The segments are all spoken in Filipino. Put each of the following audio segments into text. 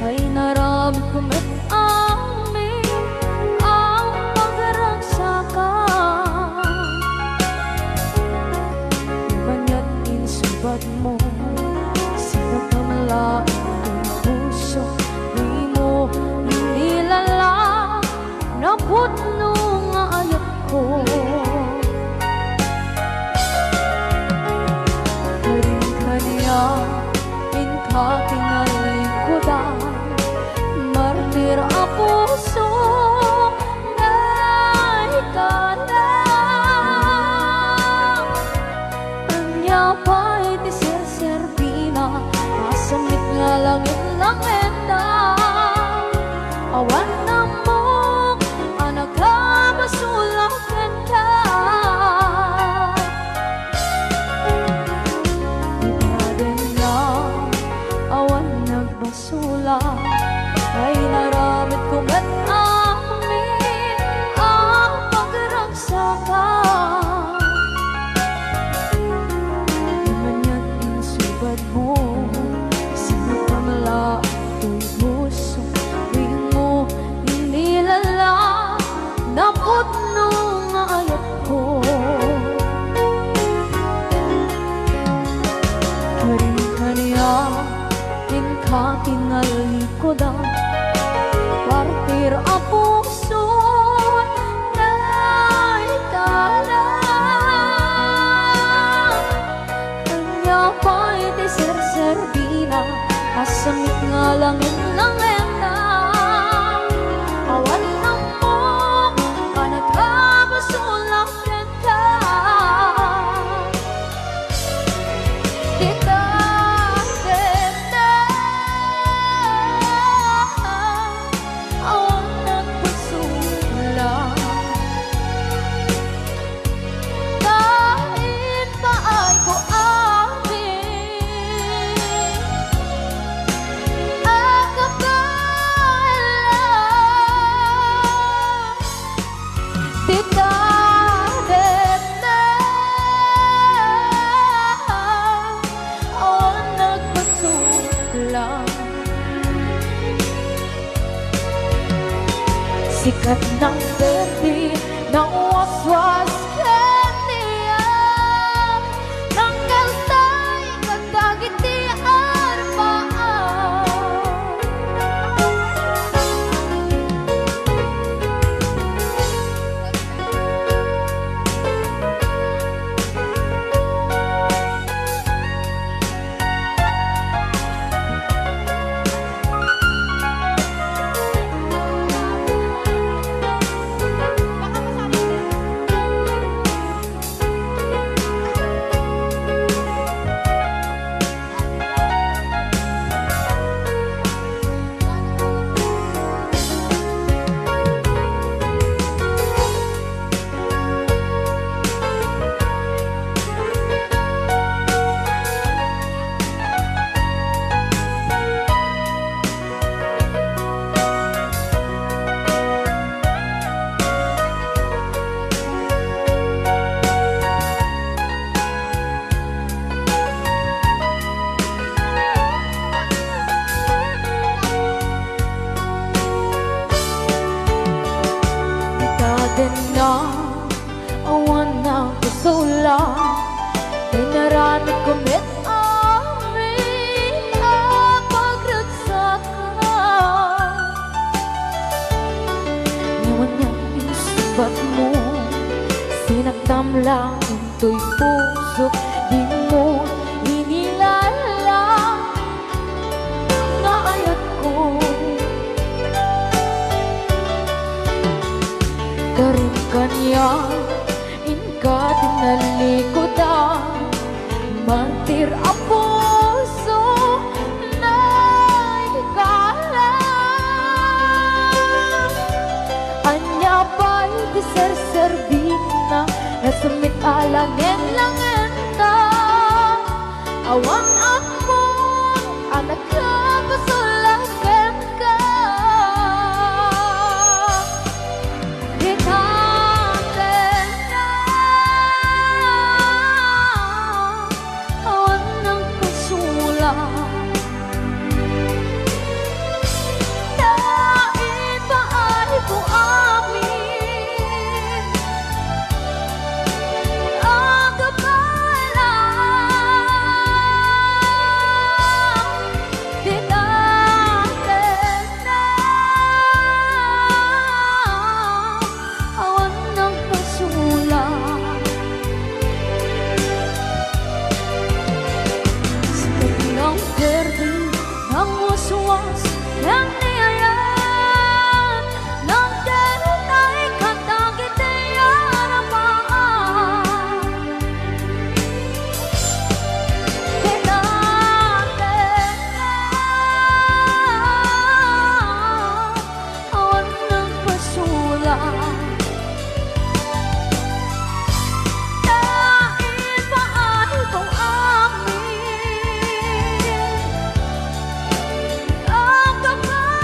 ay narami kumit amin ang pagragsakan. Banya't insubad mo sinagkamala ang puso, di mo inilala na putno nga ayat ko. Kakinalikudan, martir ang puso na ikalang. Anya pa'y tiserserpina, masamit nga langit-langit na. Awan na mo, anak ka, masulakan ka. Basula ay naramit kong at amin ang pagragsakan. Manya't insubad mo sinagkamala ito'y puso, di mo inilala na putno nga ayat ko. Karin-kaniya kakinalikudan, partir ang puso na ikalang. Kanya pa'y tiserserbina, asamit nga langit-langit na. Awan na mo, kanagkabasulakan ka. Sikat ng berde ng waswas kaniya, ng kalsay kagdagitian paan. Na awan na kusula, ay naramit kumit amin ang pagragsakan. Ngayon niyang insubat mo, sinagtam lang ito'y puso, di mo inilala na ayat ko. Karin kanya inka tinalikudan, mantir ang puso na ikalang. Anya pa'y tiserserbina, nasumit alangin-langin na. Awan ako, anak ka, pasulakan ka. was yang niayan nang derutay kantang kitayarapaan kinatena awan ng pasulang dahil ba ay kung amin ang kapal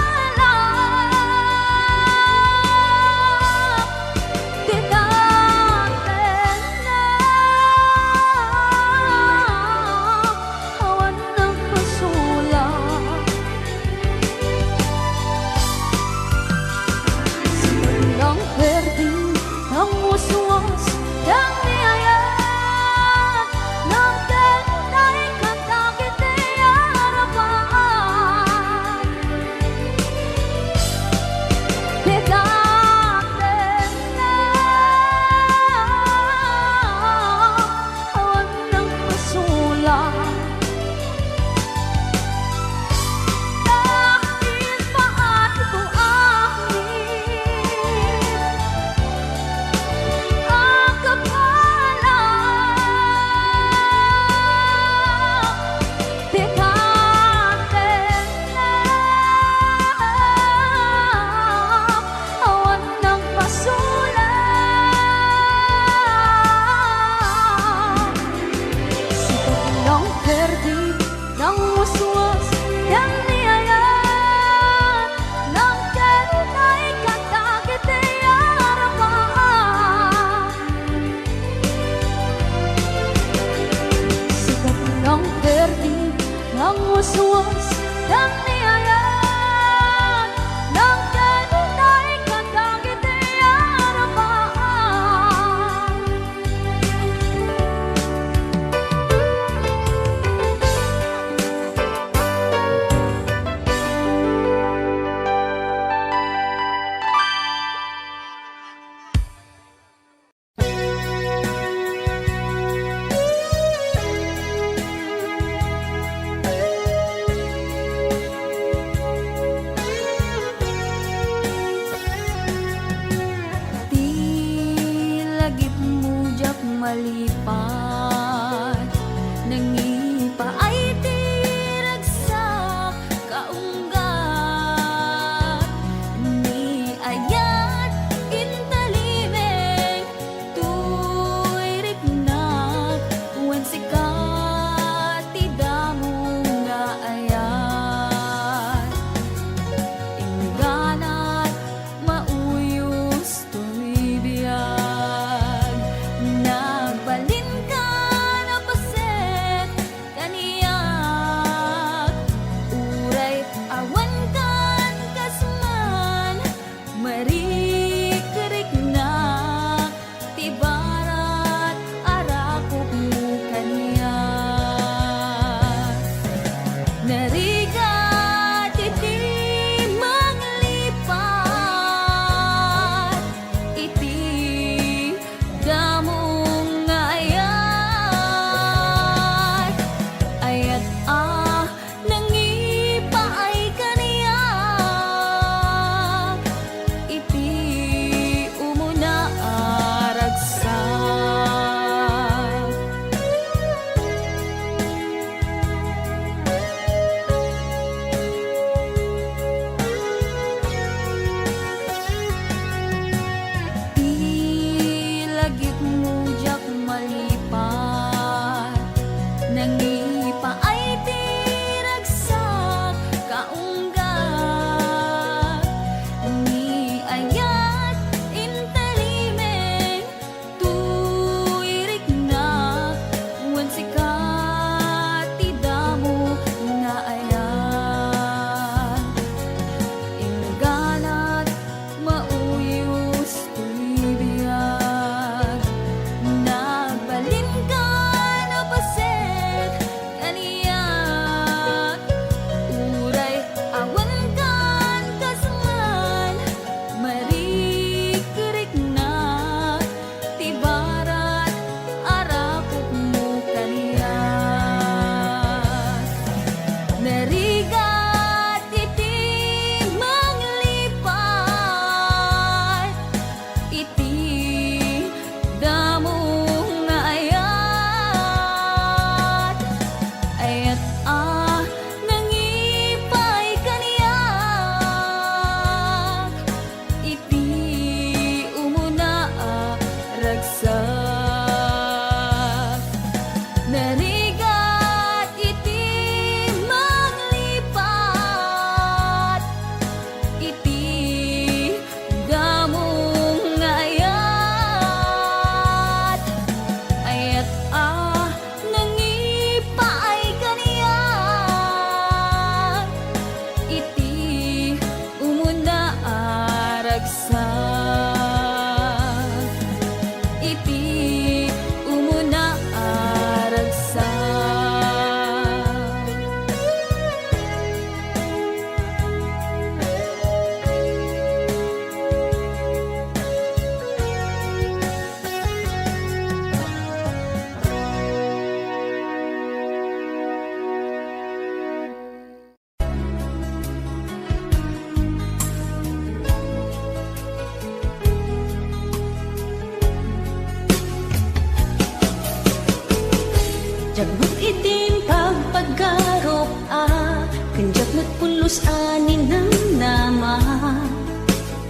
pulos anin ng nama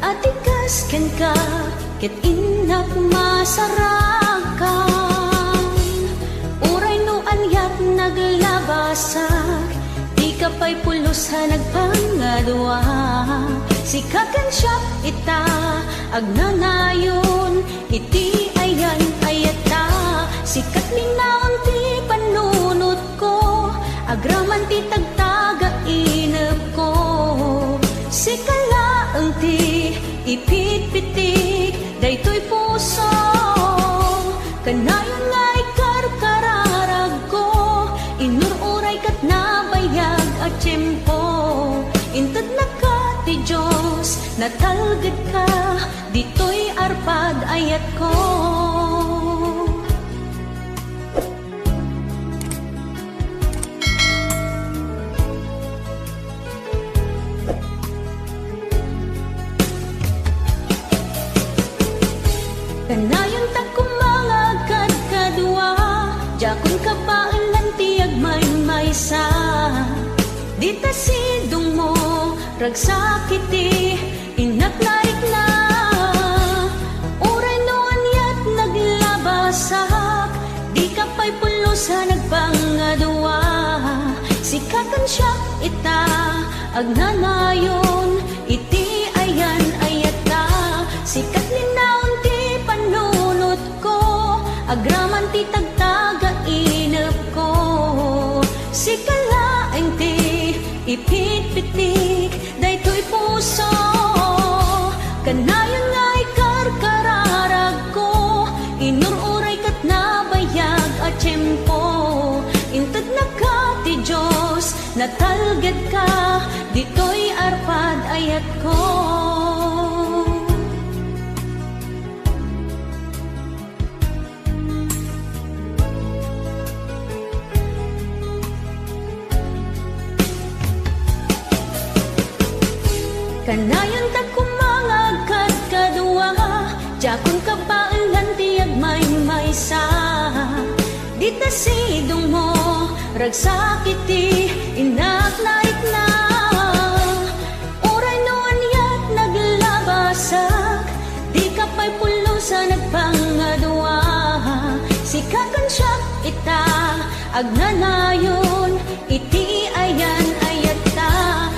at ikas ken ka ket inak masarakan uray no anyat naglabasak di ka pa'y pulos ha nagpangadwa sikakan siya ita agnanayon iti ayan ayata sikat linaon ti panunot ko agraman ti tagtaga inep ko sikalaeng ti ipitpitik daytoy puso kanayon nga ikarkararag ko inururay kat nabayag at tiyempo inted na ka ti Diyos natalged ka ditoy arpad ayat ko kanayon ta kumangagad kadwa jakon kapailan tiyag maysa dita sidong mo ragsakiti inaknarik na uray no anyat naglabasak di ka pa'y pulos ha nagpangadwa sikakan siya ita agnanayon iti ayan ayata sikat linaon ti panunot ko agraman ti tagtaga inep ko sikalaeng ti ipitpitik daytoy puso kanayon nga ikarkararag ko inururay kat nabayag at tiyempo inted na ka ti Diyos natalged ka ditoy arpad ayat ko kanayon ta kumangagad kadwa jakon kapailan tiyag maysa dita sidong mo ragsakiti inaknaik na uray no anyat naglabasak di ka pa'y pulos ha nagpangadwa sikakan siya ita agnanayon iti ayan ayata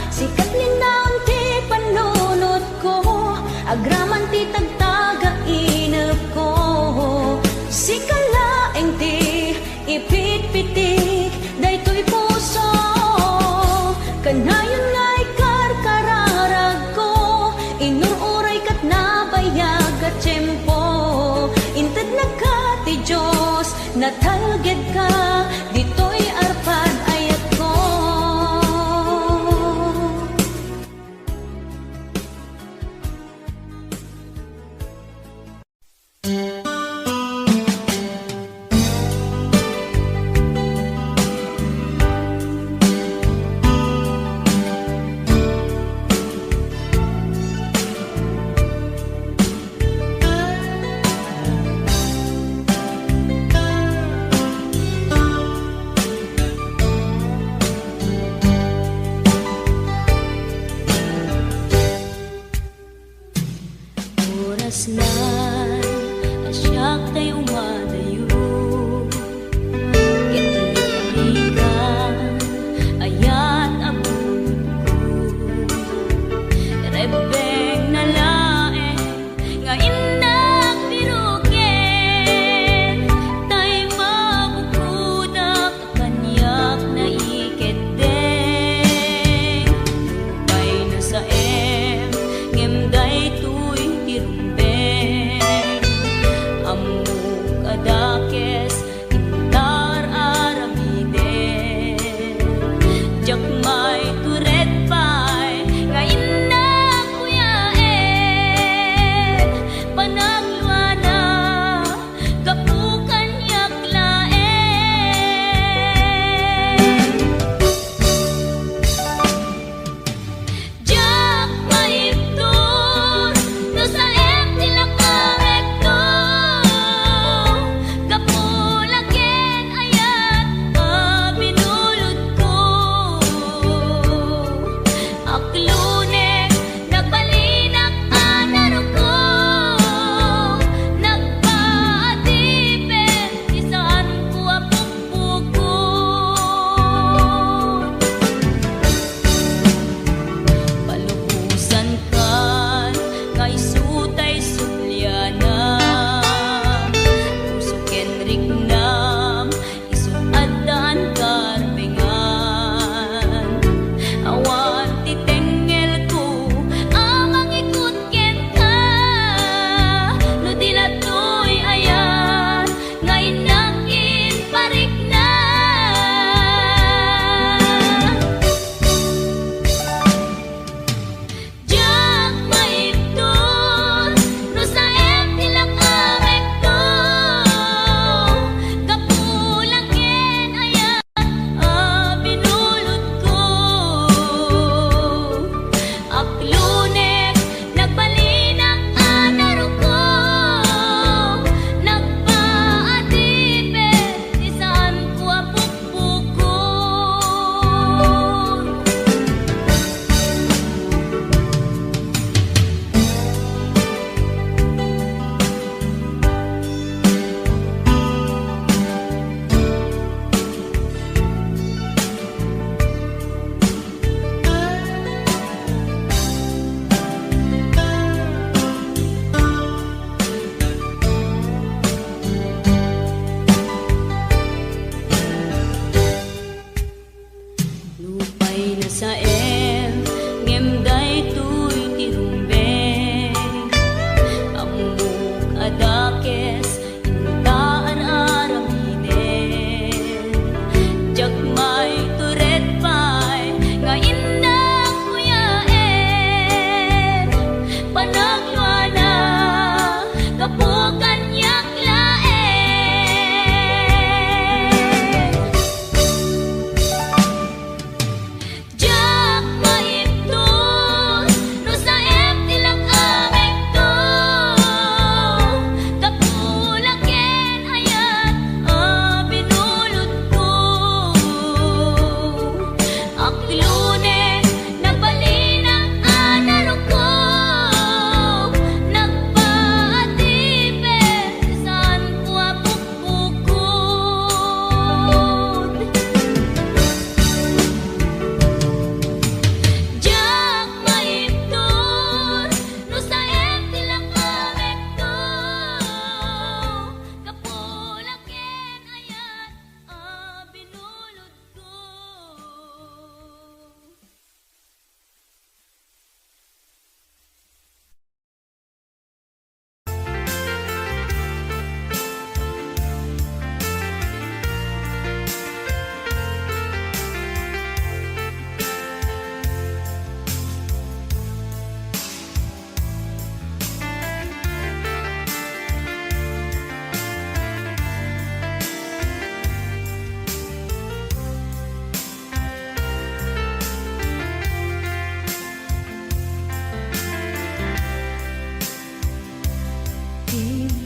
sikat linaon ti panunot ko agraman ti tagtaga inep ko sikalaeng ti ipitpitik daytoy puso kanayon nga ikarkararag ko inururay kat nabayag at tiyempo inted na ka ti Diyos natalged ka ditoy arpad ayat ko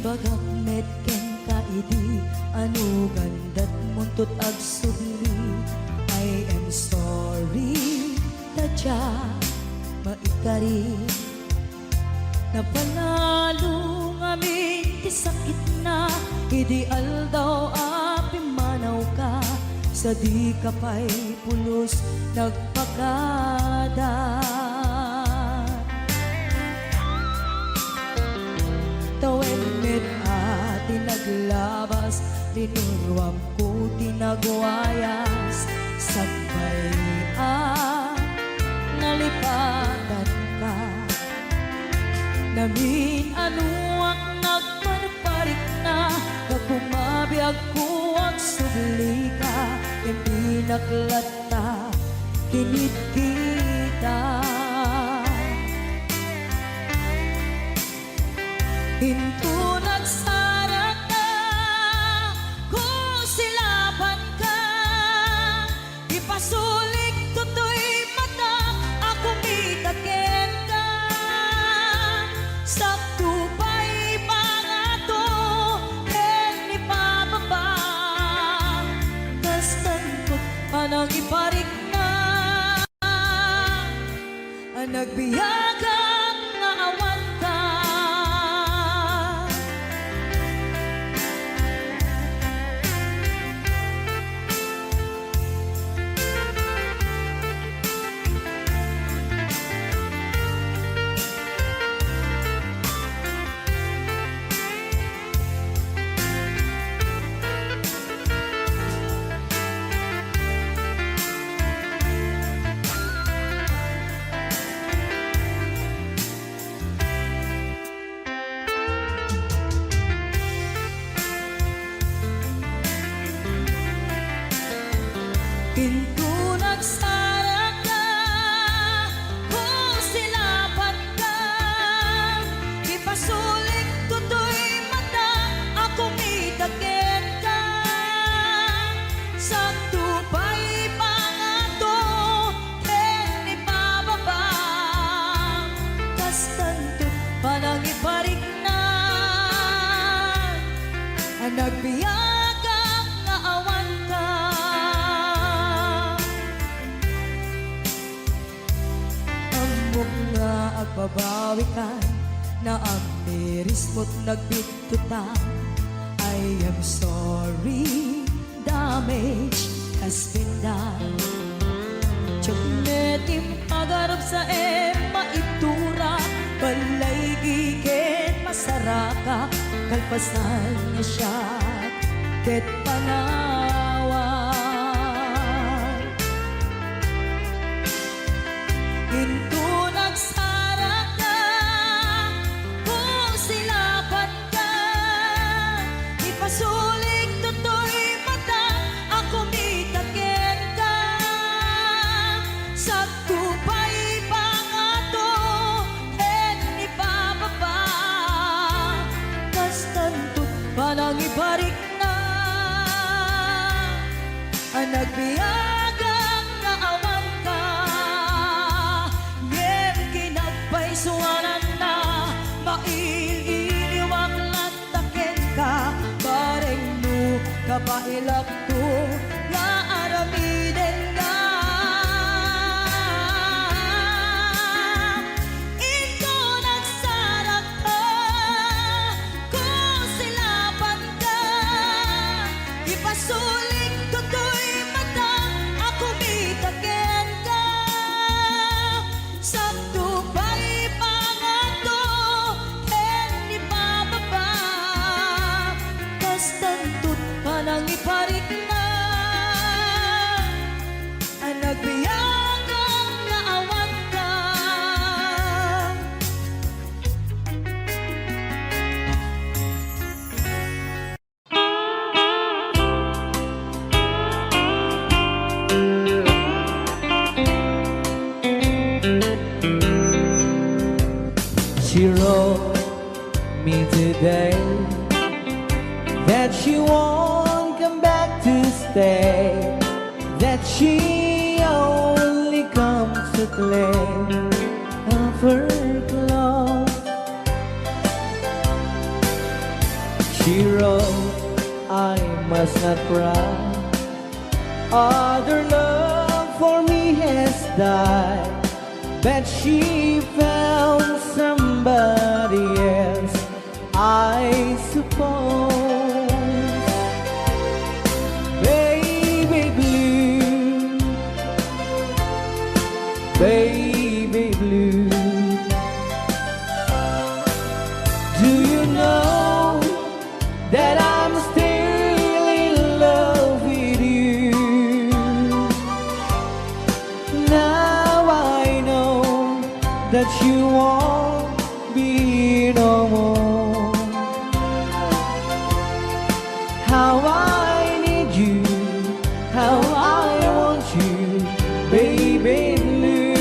pagak medken ka idi anu gandat muntut ag subli. I am sorry tadya maikari napanalo ngamin ti sakit na ideal daw api manaw ka sa di ka pa'y pulos nagpakada. Tawen mit ati naglabas tinuruam ko tinagwayas sabay nalipatan ka namin anuak nagparparik na nagpumabiyag ko ang subli ka hindi naklata kinit kita. Hinto nagsarat na kung silaban ka ipasulik tutoy mata ako mitaken ka sakto pa'y pangato ken ipababa kastantot panang iparik na ang nagbiyagang nga awan ka. Pinto nagsara ka kung silaban ka ipasulik tutoy mata ako mitaken ka sakto pa'y pangato ken ipababa kastanto panang iparik na ang nagbiyagang nga awan ka. Nga agbabawi ka na ang miris mo't nagbitutan. I am sorry, damage has been done. Tiyoknetim pagarap sa maitura balay giket masaraka kalpasan niya siya ket panawan. Hinto nagsara ka kung silaban ka ipasulik tutoy mata ako mitaken ka sakto pa'y pangato ken ipababa kastantot panang iparik na ang nagbiyagang nga awan ka. Suwanan na maililiwag lantaken ka bareng no kabailak ko nga aramiden ka. Ito nagsarak ka kung silaban ka ipasulik tutoy mata ako mitaken ka sakto pa'y panang iparik na ang nagbiyagang nga awan ka. She wrote me today that she won't come back to stay, that she only comes to claim of her clothes. must not cry. Other love for me has died, but she found somebody else, I suppose. Baby blue, baby blue, do you know that I'm still in love with you? Now I know that you won't be no more. How I need you, how I want you, baby blue.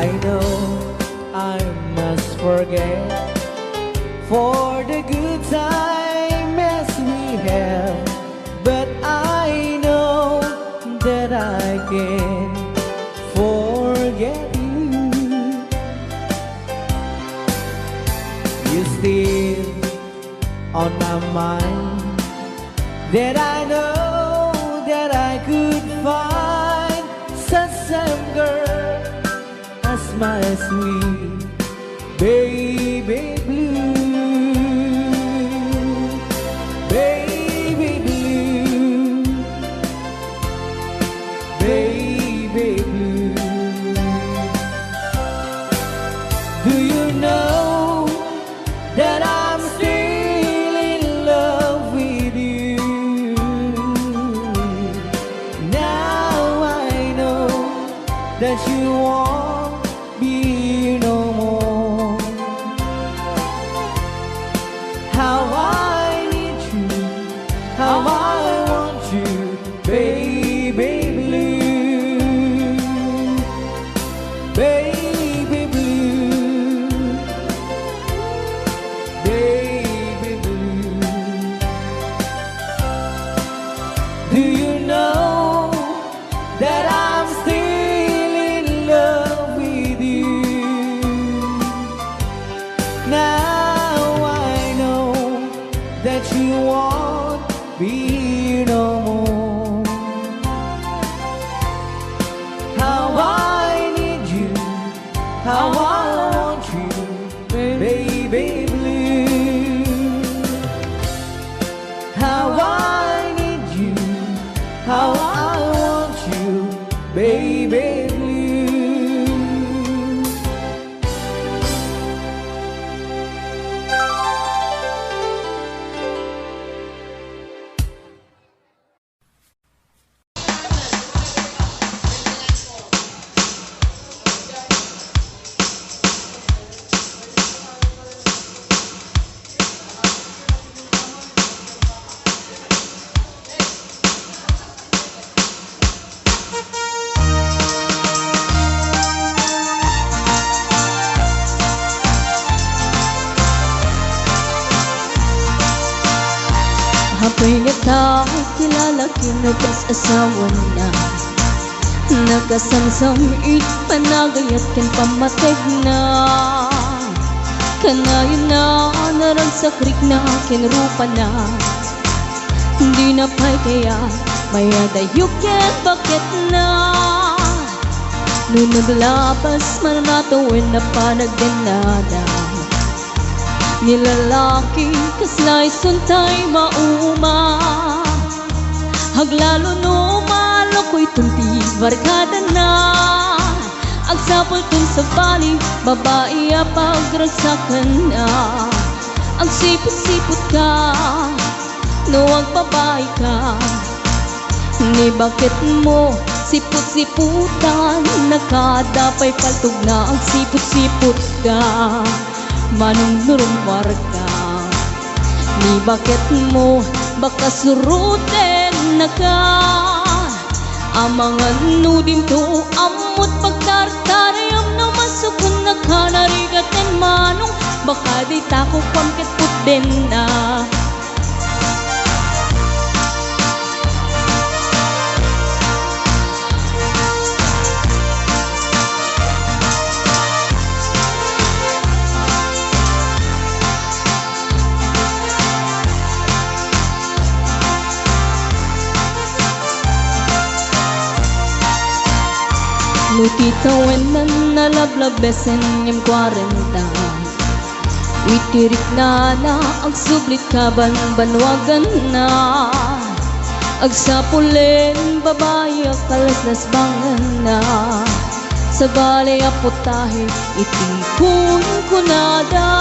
I know I must forget for the good times we have, but I know that I can forget you. You're still on my mind, that I know that I could find such some girl as my sweet baby blue. Baby blue, baby blue, do you know that I'm still in love with you? Now I know that you won't be no more. How I need you, how I want you, baby blue, baby blue, baby blue. Do you know that I'm still in love with you? Now I know that you won't be no more. How I need you, how I want you, baby blue. How I need you, how I want you, baby blue. Ako'y nakakilala, kinag-asawa na. Nagasamsamit, panagayat ken pamateg na. Kanayon na, narang sa krik na, kinrupa na. Hindi na pa'y kaya, maya dayok ken bakit na. Nung naglabas, mananatawin na panagdanada. Nilalaki, kaslay suntay mauma. Haglalo no malo ko'y tunti barkada na. Agsapol kun sa bali, babae pagrasakan na. Ang sipot-sipot ka, no ang babae ka. Ni bakit mo sipot-siputan, nakadapay paltog na ang sipot-sipot ka. Manong nurumwar ka, ni bakit mo baka suruten na ka. Amangan nudim to amot pagtartarayam na masukun na ka. Narigaten manong baka di tako pamket putden na. Ititawen na nalablabesen ng 40. Itirik na ang sublit kaban banwagan na. Agsapulen babae kalaslas bangan na. Sa balay aputahe itikun kunada.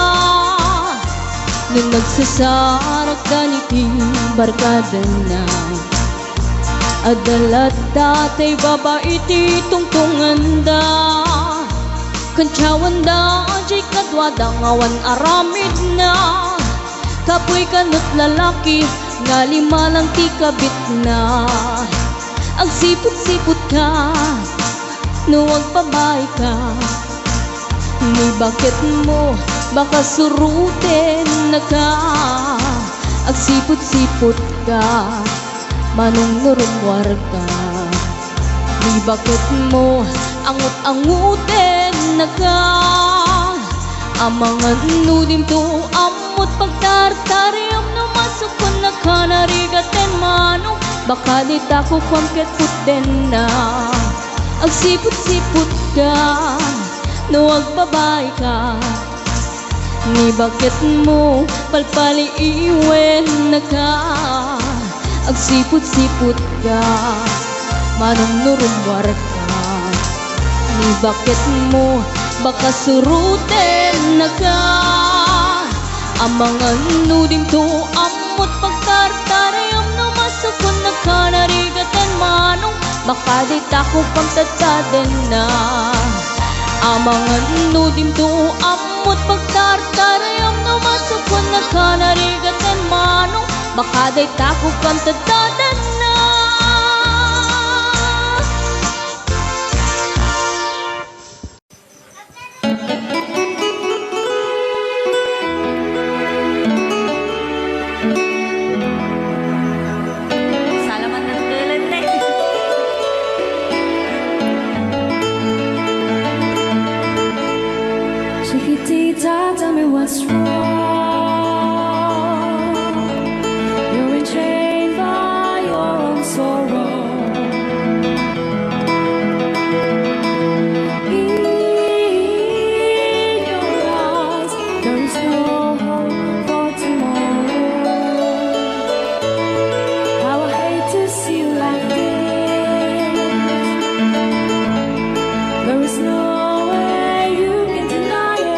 Nung nagsasarak ganiti barkada na. Adalat datay babae ti tungtungan da. Kantsawan da jay kadwada ngawan aramid na. Kapoy kanot lalaki nga lima lang ti kabit na. Agsipot-sipot ka nuwag pabay ka. Ni bakit mo baka suruten na ka. Agsipot-sipot ka manong nurumwar ka. Ni bakit mo angut-anguten na ka. Amangan nudim to amot pagtartariam no masukon na ka narigaten manong. Baka di tako kwamket puten na. Agsipot-sipot ka nuwag babay ka. Ni bakit mo palpali iwen na ka. Agsipot-sipot ka manong nurumwar ka. Ni bakit mo baka suruten na ka. Amangan nudim to amot pagtartariam no masukon na ka narigaten manong. Baka di tako pang tatsaden na. Amangan nudim to amot pagtartariam no masukon na ka narigaten manong. Baka di tako pang tatsaden na. Salamat ng kailan na Chiquitita, tell me what's wrong. You're enchained by your own sorrow. In your eyes, there is no hope for tomorrow. How I hate to see you like this. There is no way you can deny it.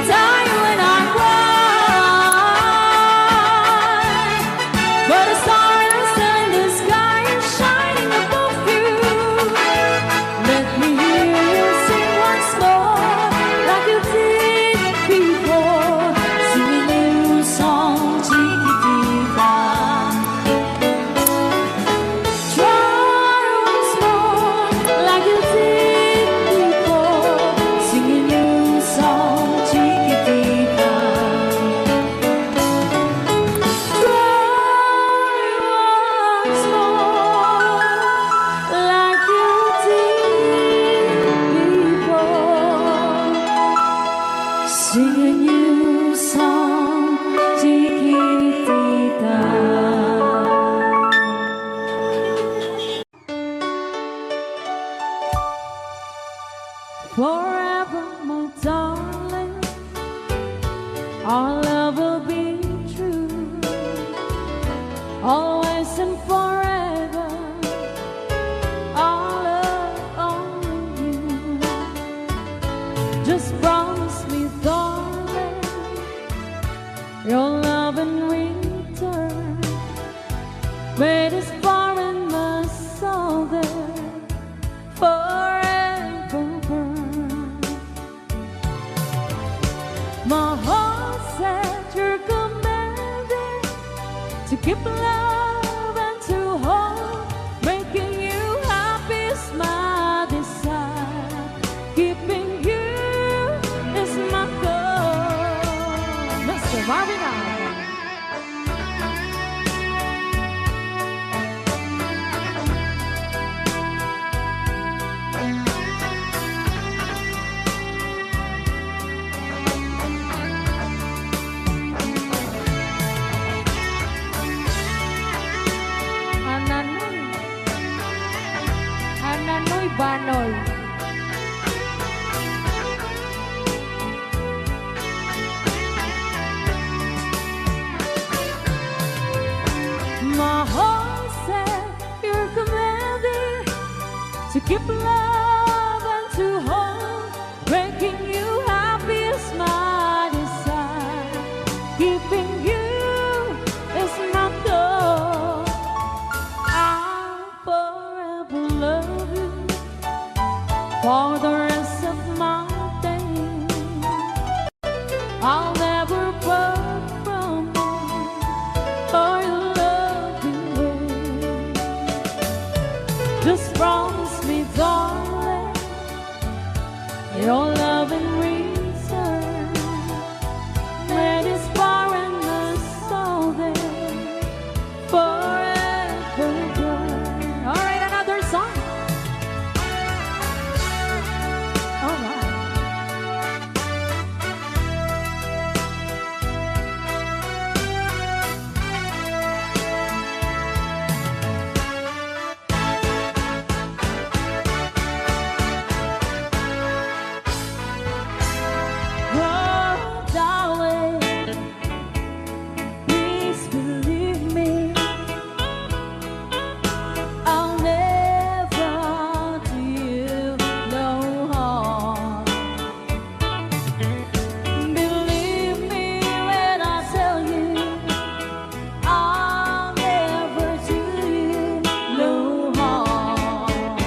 die when I cry. But the stars in the sky are shining above you. Let me hear you sing once more, like you did before. Sing a new song, chiquitita. Try once more, like you did before. Sing a new song, chiquitita. Try once more, like you did before. Sing a new song, chiquitita. Forever, my darling, our love will be true. Always and forever, our love only you. Just promise me, darling, your love in return. May this far in my soul there forever burn. My heart said you're commanded to keep love and to hold, making you happy is my desire. Keeping you is my goal. Mr. Marvin Allen. Ananoy Banoy. My heart said you're commanded to keep love and to hold, making you happy is my desire. Keeping you is my goal. I'll forever love you for the rest of my days. I'll never part from you or your loving ways. Just promise me, darling, your love in return. May this far in the soul there forever burn. All right, another song. All right. Oh, darling, please believe me. I'll never do you no harm. Believe me when I tell you, I'll never do you no harm.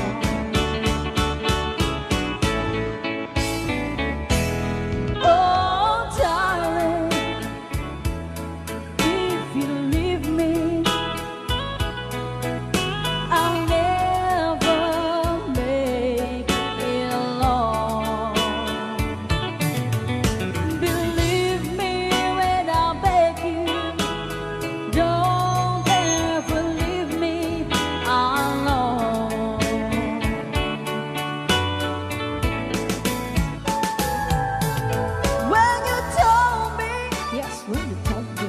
Oh, darling, if you leave me, I'll never make it long. Believe me when I beg you, don't ever leave me alone. When you told me, yes, when you told me,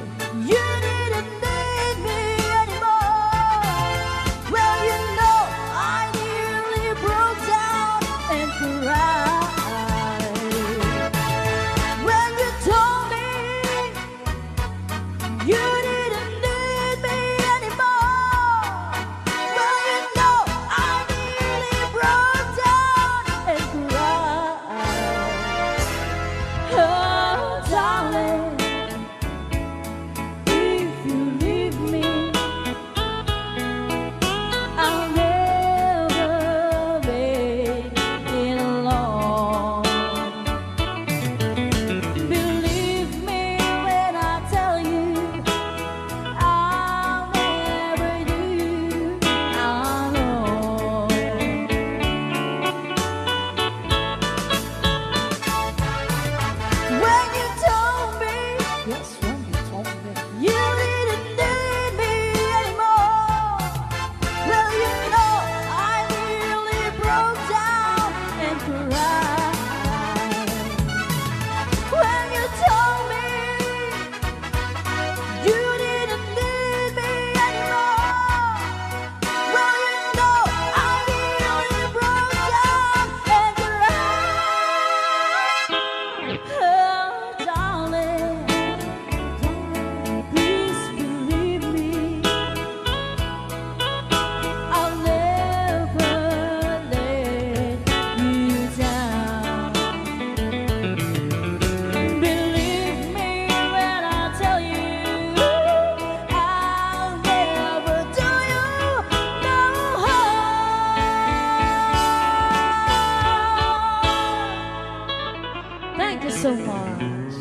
you didn't need me anymore. Well, you know, I nearly broke down and cried. When you told me you didn't need me anymore. Well, you know, I nearly broke down and cried. Oh, so much.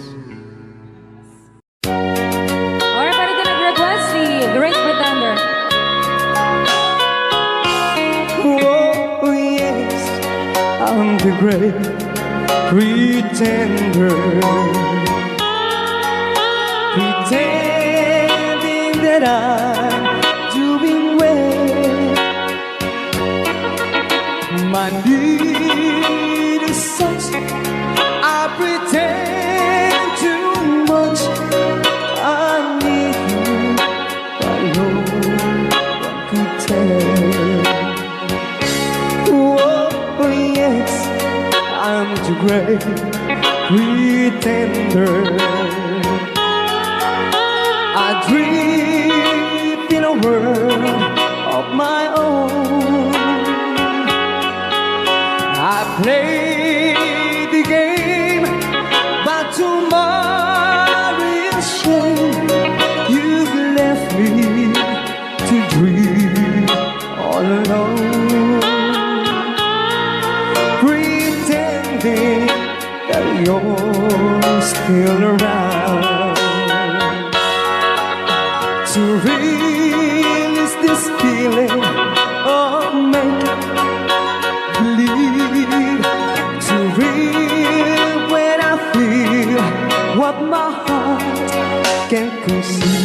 Alright, para din nag-request si Great Pretender. Oh, yes, I'm the great pretender. Pretending that I'm doing well. My need is such, I pretend too much. I need you, but no one could tell. Oh, yes, I'm the great pretender. I dream in a world of my own. I play the game, but tomorrow is shame. You've left me to dream all alone, pretending that you're still around. To release this feeling of make-believe, to real when I feel what my heart can conceive.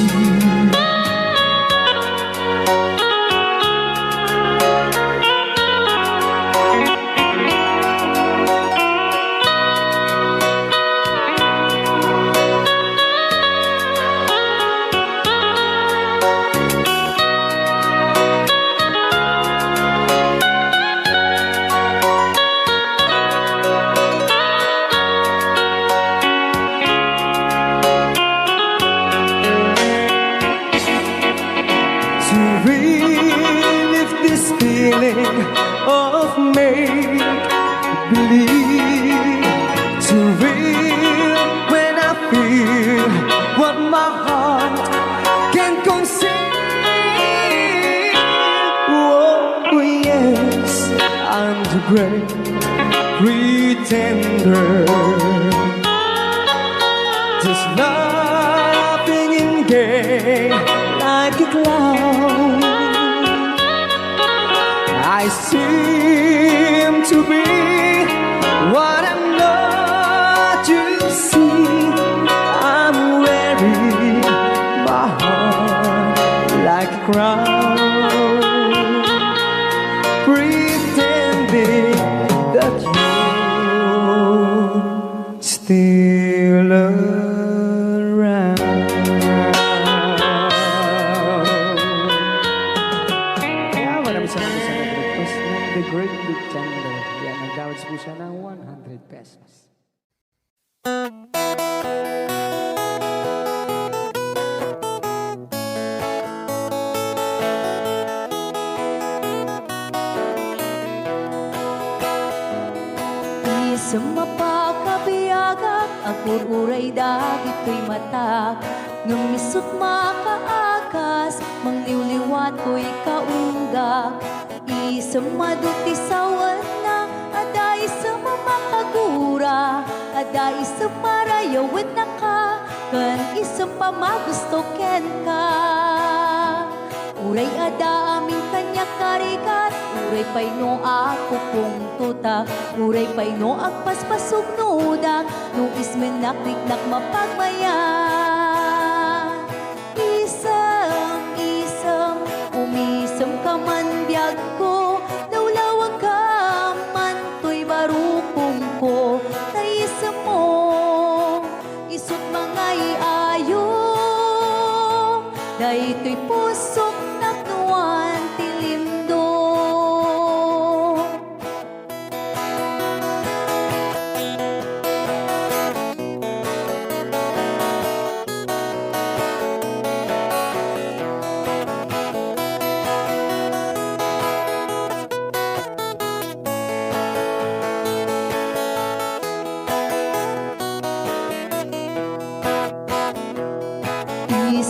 To relive this feeling of make-believe, to real when I feel what my heart can conceive. Oh, yes, I'm the great pretender. Just laughing in gay like a clown. I seem to be what I'm not. You see, I'm wearing my heart like a crown, pretending that you're still around. Kaya maraming salamat sa nag-request ng The Great Pretender. Yan, nag-downloads po siya ng 100 pesos. Sa mapakabiyagak, ang ururay dagit ko'y matak. Nung misut makaakas, mangliwliwat ko'y kaunggak. Isang maduti sa wana, aday sa mamakagura, aday sa marayawit na ka, kan isang pamagusto ken ka. Uray ada aming kanya karikat, uray pay no ako kung tuta, uray pay no agpaspasog nuda, no ismenakliknak mapagmaya. Isam, umisam ka man biyag ko, dawlawag ka man to'y barukong ko, naisam mo, isut mga iayo, dahito'y pusok naknuan tilindo.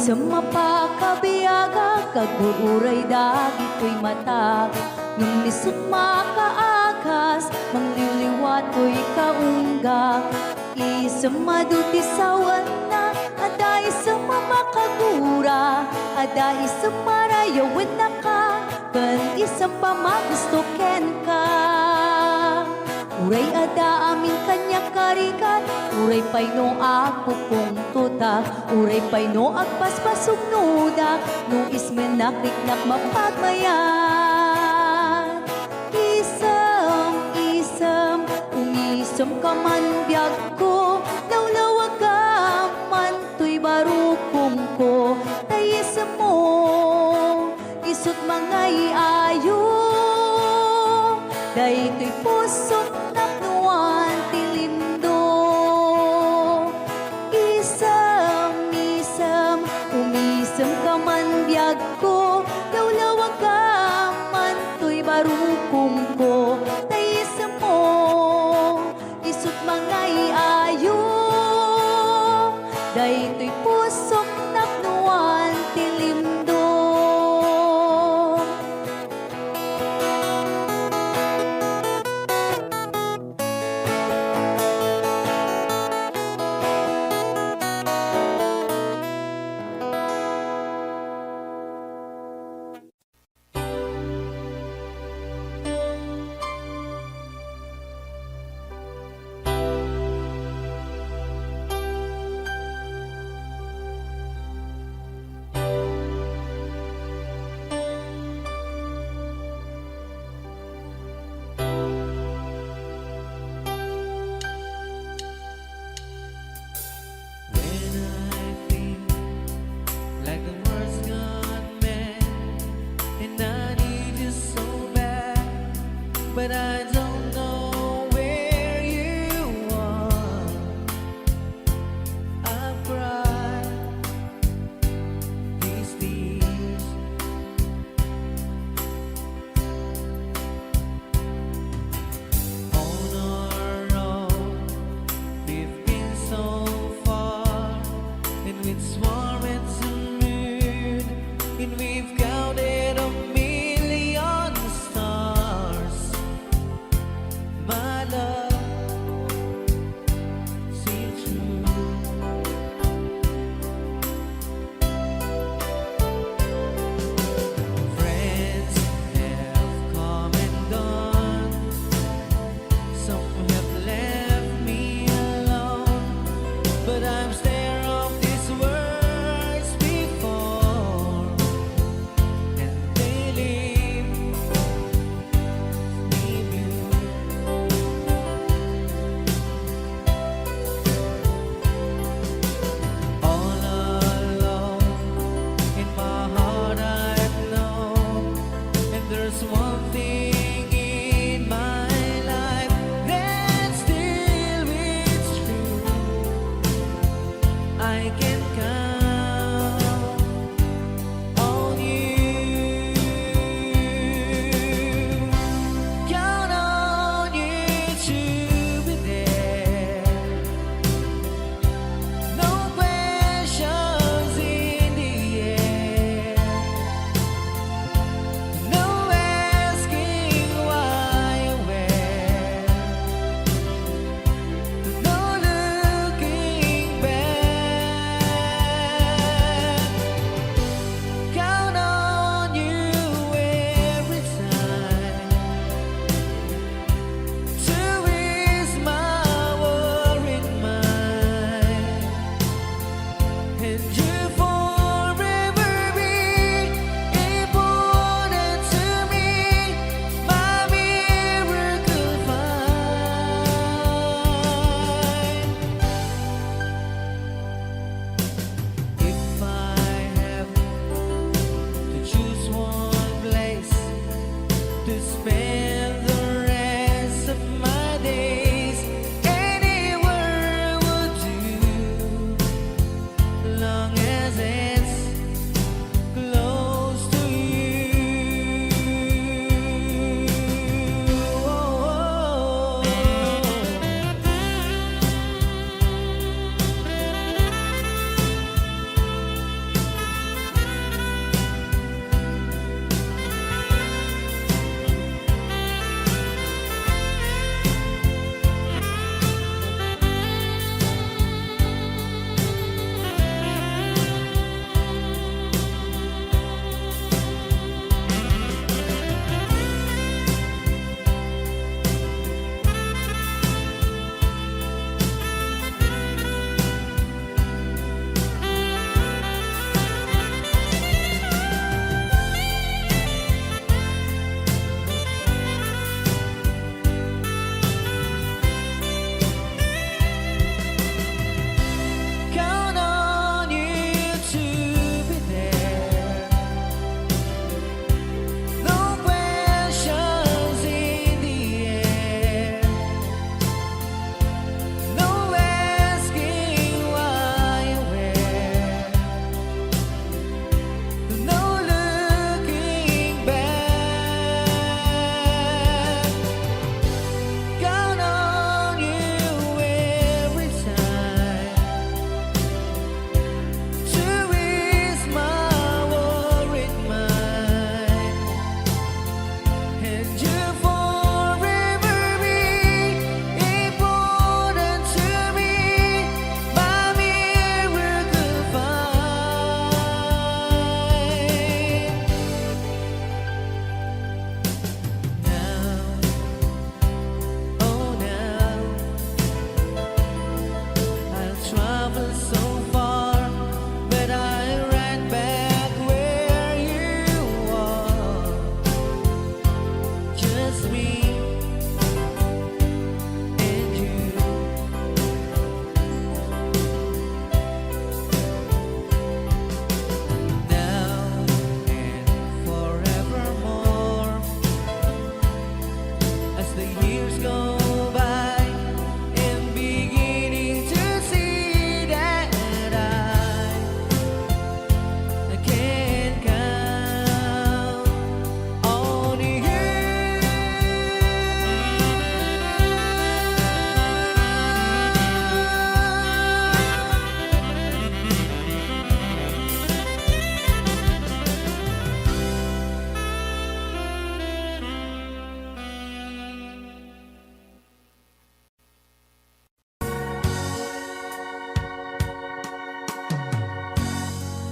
Sa mapakabiyaga, kagururay dagit ko'y mata. Nung nisut makaakas, mangliliwat ko'y kaunggak. maduti sawan na aday sa mamakagura aday sa marayawan na ka kan isang pamagusto ken ka uray ada amin kanya karikat uray pay no agpupong tuta uray pay no agpaspasog nuda no ismen nakiknak mapagmayan isam umisam ka man biyag ko lawlawag ka man tuy barukong ko tayis mo isut mga iayo daytoy pusot naknuan tilindo isam umisam ka man biyag ko lawlawag ka man tuy barukong ko tayis mo isut mga iayo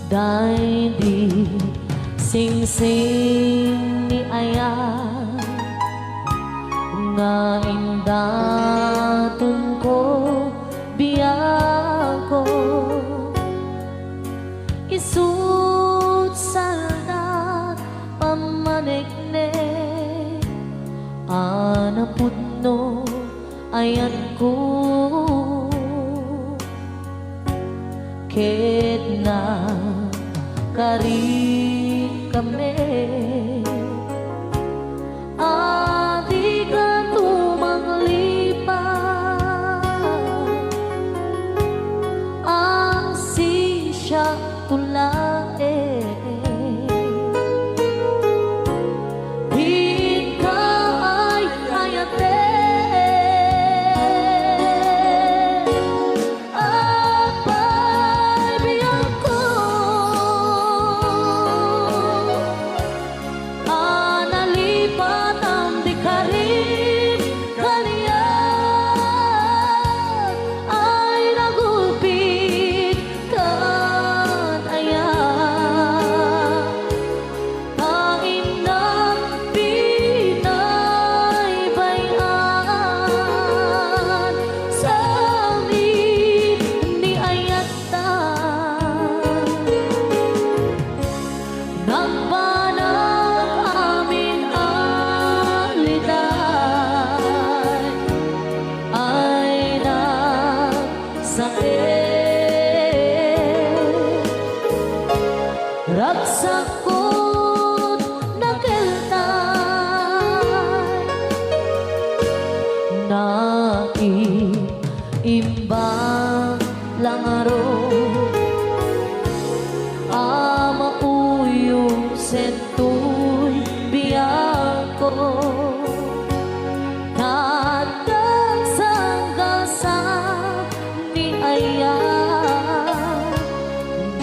Dahil di sing-sing ni Aya nga indatun ko biyako isut salda pamanikne anaputno ayan ko ket na kari kami adi ka tumanglipat ang sisya tulae di ka ay hayate apay biyang ko analipat ang di karin kaliyan ay nagulpit kan aya kain ng pinaybayan sa amin ni ayata nagbanang amin aliday ay nagsakit ragsakot nakeltay naiimbang langaro ama uyong sentoy biyako Tatag sanggasa ni Aya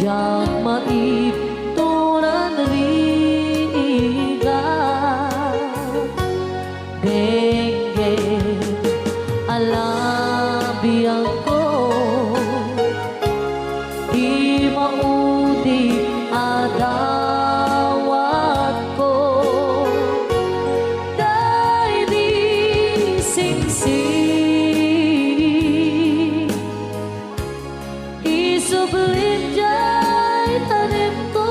Yang maipturan riga Denge alabiyang ko Di maudi adawat ko Dahil di singsing Isublim jay tanim ko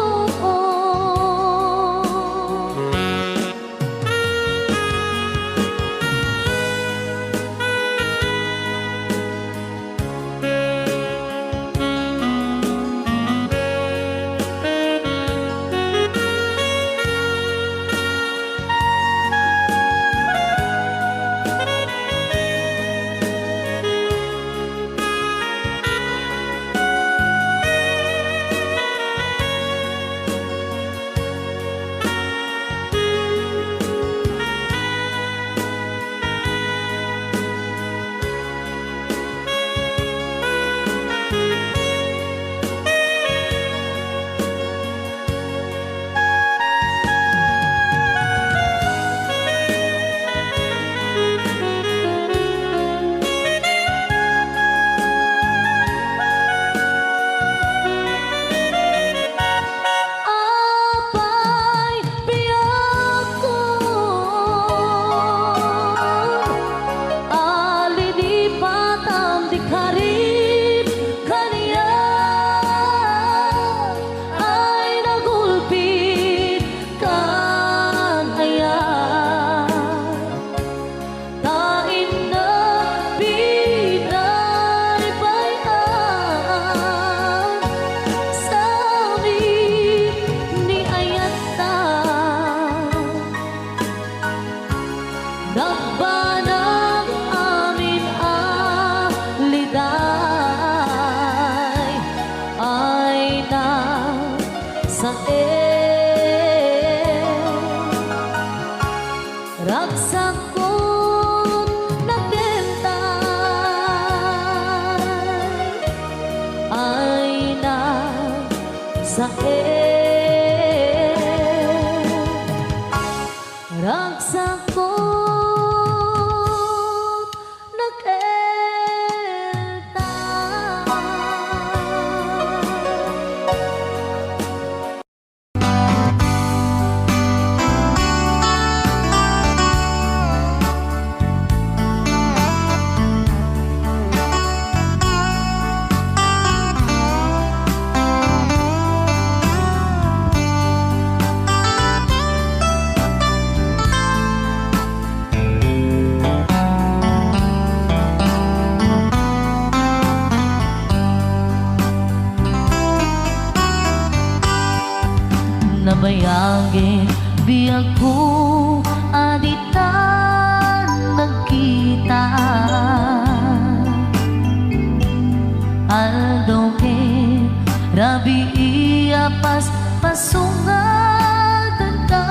Apay biyako alilipat ang di karin kaniya ay nagulpit kan aya tain na pinaybayan sa amin ni ayata nagbanang amin aliday ay nagsakit ragsakot naghintay ay nagsakit ragsakot naghintay ako aditan nagkita Aldo ke rabi iya pas pasungatan ka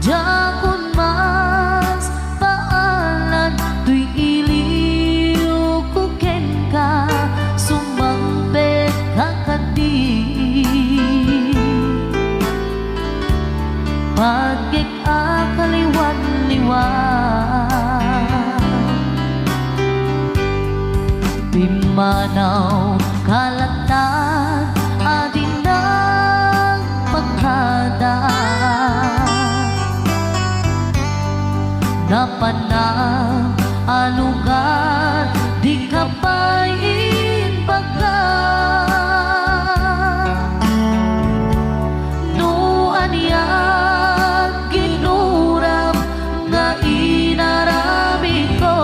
Jakun mas paalan tuy iliw kuken ka sumampet kakadi pagkik akaliwan-liwan Pimanaw kalatag adin ng pagkada Napanang alugar di kapain baga Nuan yan ginuram nga inarami ko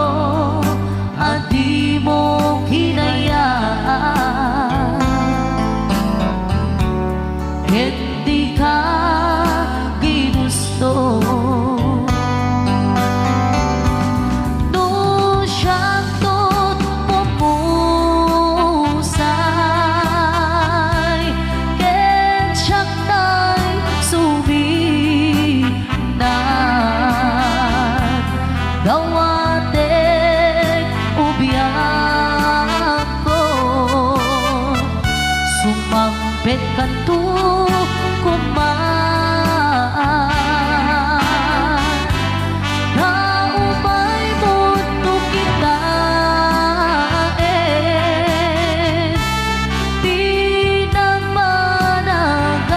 Adi mo hinayaan Hindi ka ginusto Gawatek ubiyak ko Sumampet kan tu kumaan Na umay mundo kita Di na managan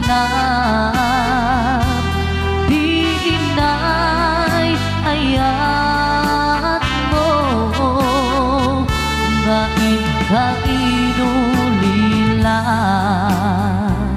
na ayat mo nga ikainulilan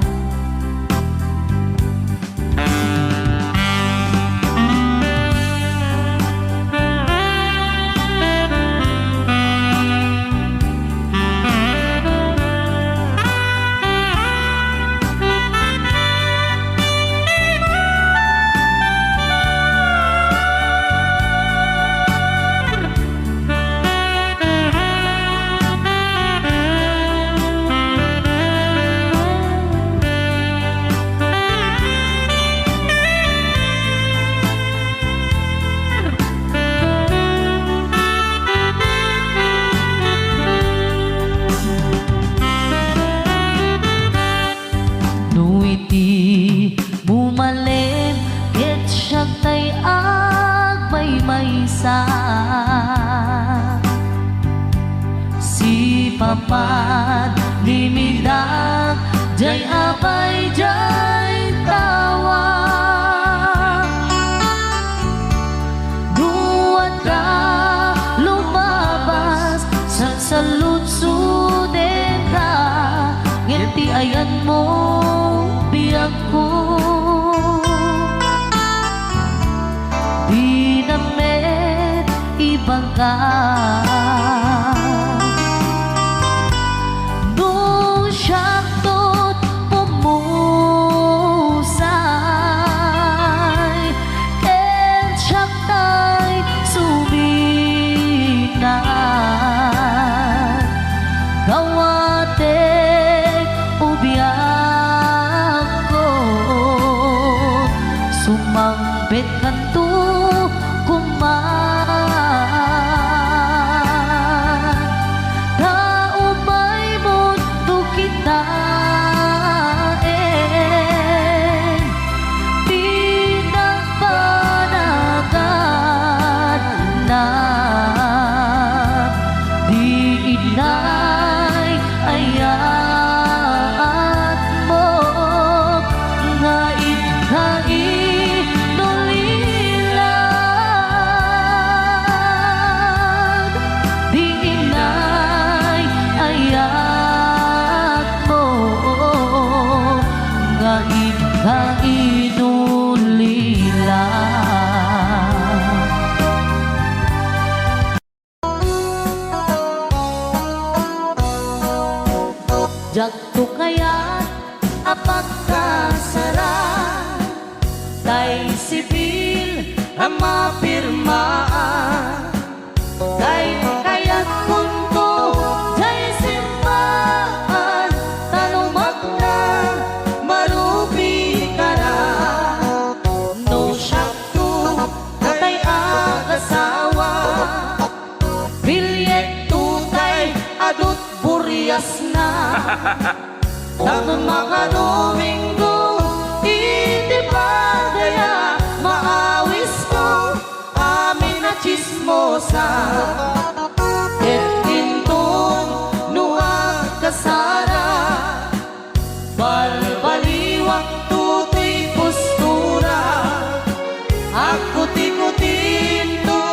Nuiti bumalem ket siya tay agmay-maysa Si papat limidak jay abay jay tawa Duwan ka lumabas sa saludsuden ka Ngiti ayan mo biyak ko Di namet ibang ka Nung siyang tot pumusay And siyang tay suminan Gawatek ubiyak ko Sumampet kan tu kuman Na umay mundo kita Di na panagan na Di inay ayat mo nga ikainulilan Di inay ayat mo nga ikainulilan Jagto kaya apagkasara tay sibil ang mapirmaan tay kayat kunto tay simbahan talumak na marubi ka na no syakto tay agasawa bilyet tutay adut buryas na Tanong mga Domingo, iti pa daya maawis ko amin na chismosa. Et intong nuwag kasara, balbaliwak tutoy postura. Ako tikutin to,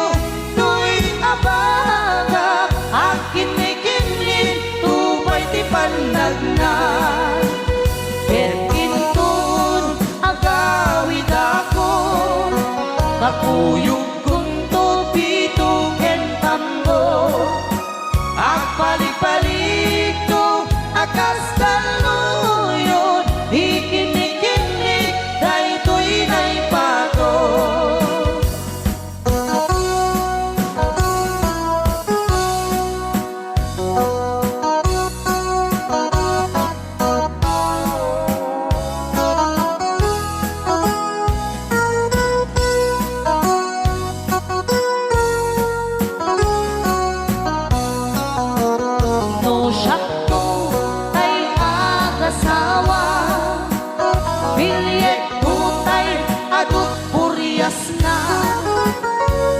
to'y abaga, akin may kinlin, tupay ti pandag na. Kakuyog kong tupito ken tambo Agpalik-palik to akas kaluyon Ikinik-kinik daytoy naipato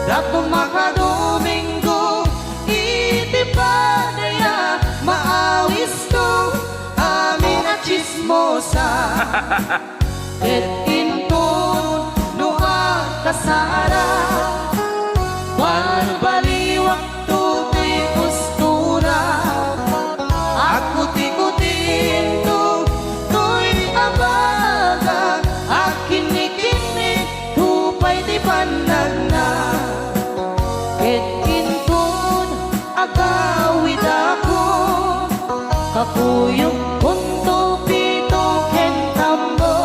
Dato mga Domingo, iti pa daya maawis to amin na chismosa. Et inton nuha kasara, balbaliwak tutoy postura. Ako tikutin to, to'y abaga, akinik-inik, tupay di pandag na. Et intun agawid ako kakuyog kunto pito ken tambo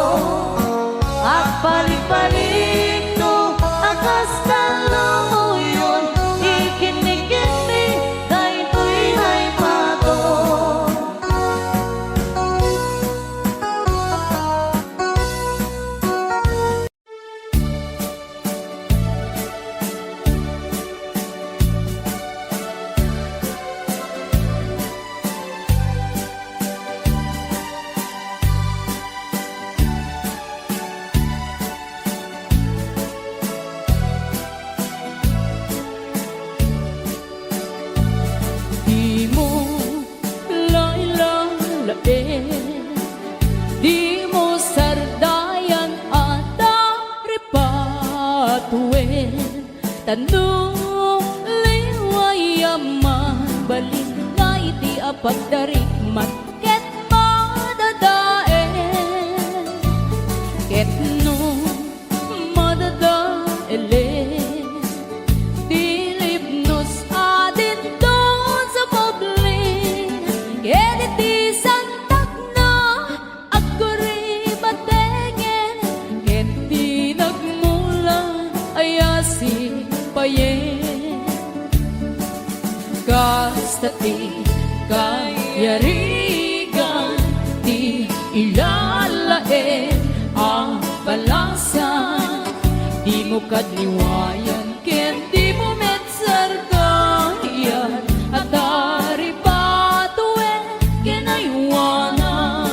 agpalik-palik to akas kaluyon ikinig-kinig daytoy naipato Di mo lailalain, di mo sardayan at ripatuin. Tanong liwayaman, balik na iti apagdarikmat, ket madadaen. Ket no madadaelen, dilipnos adin doon sa publin. Ket iti santak na agkuri batengen, ket di nagmula ayasi payen. Kasta ti kayarigan, ti ilalaen ang balasan. Di mo kadliwayan, ken di mo metsargayan, at dari patuen kinaywanan.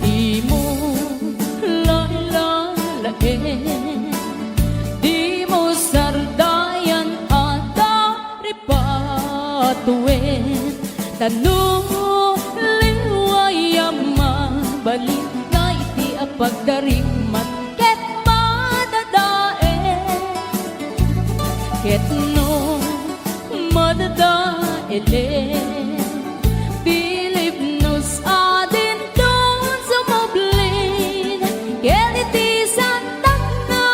Di mo lailalain, di mo sardayan at ripatuin. Tanong liwayaman, balik na iti apagdarikmat, ket madadaen. Ket no elen Philip nos adin doon sa moblin Keliti santak na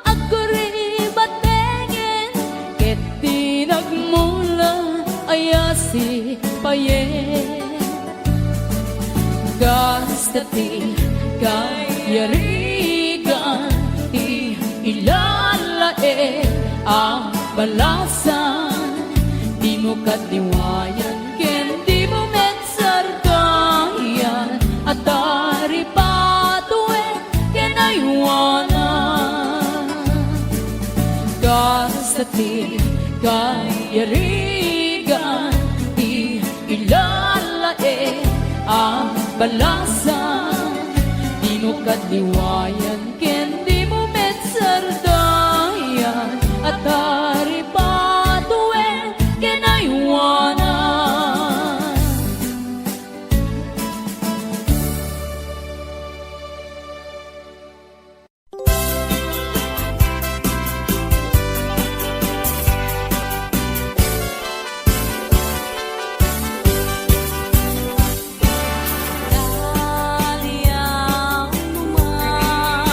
ako ribatengen Keti nagmula ayasi payen Gastati kayarigan ilalae ang balasan Di mo katiwayan ken di mo metsarkayan At dari patuen ken aywanan Gastati kayarigan ilalae ang balasan Di mo katiwayan ken di mo metsardayan At hari patuen kinaywanan Daliang naman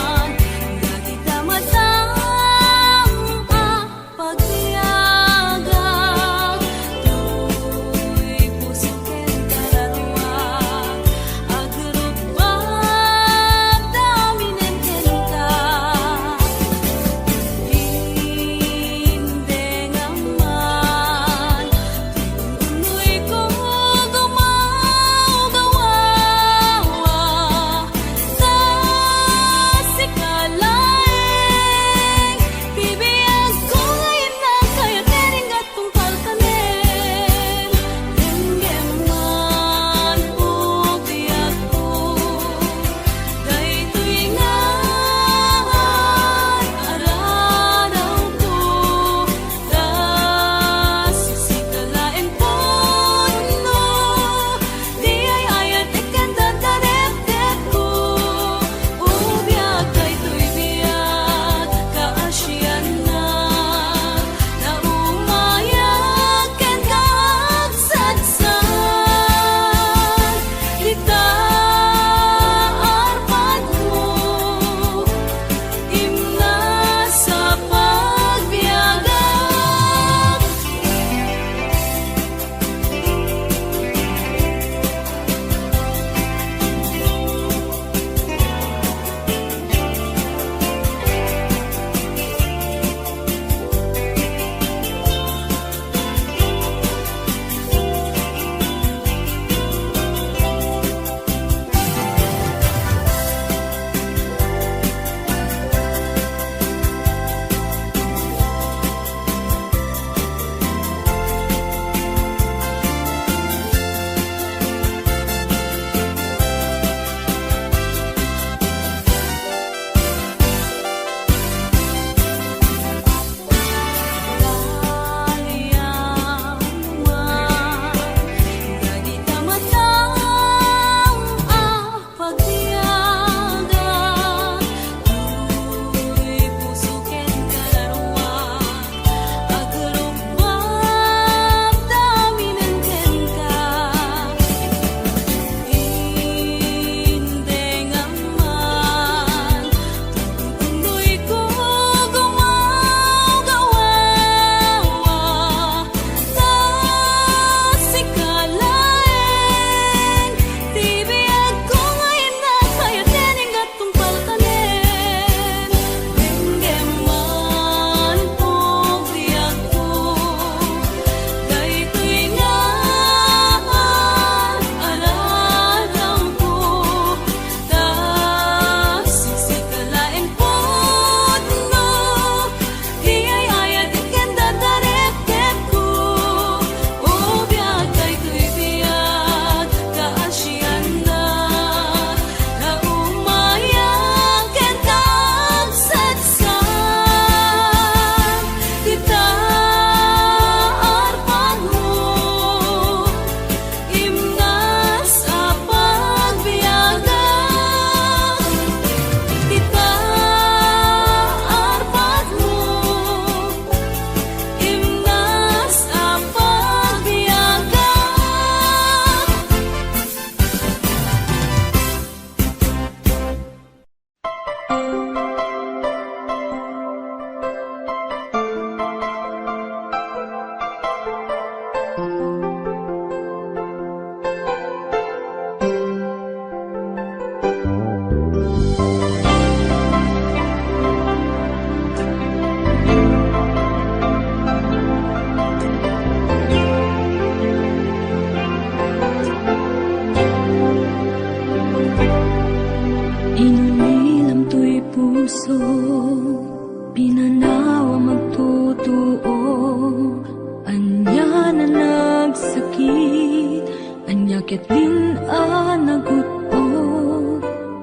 ket din anagut o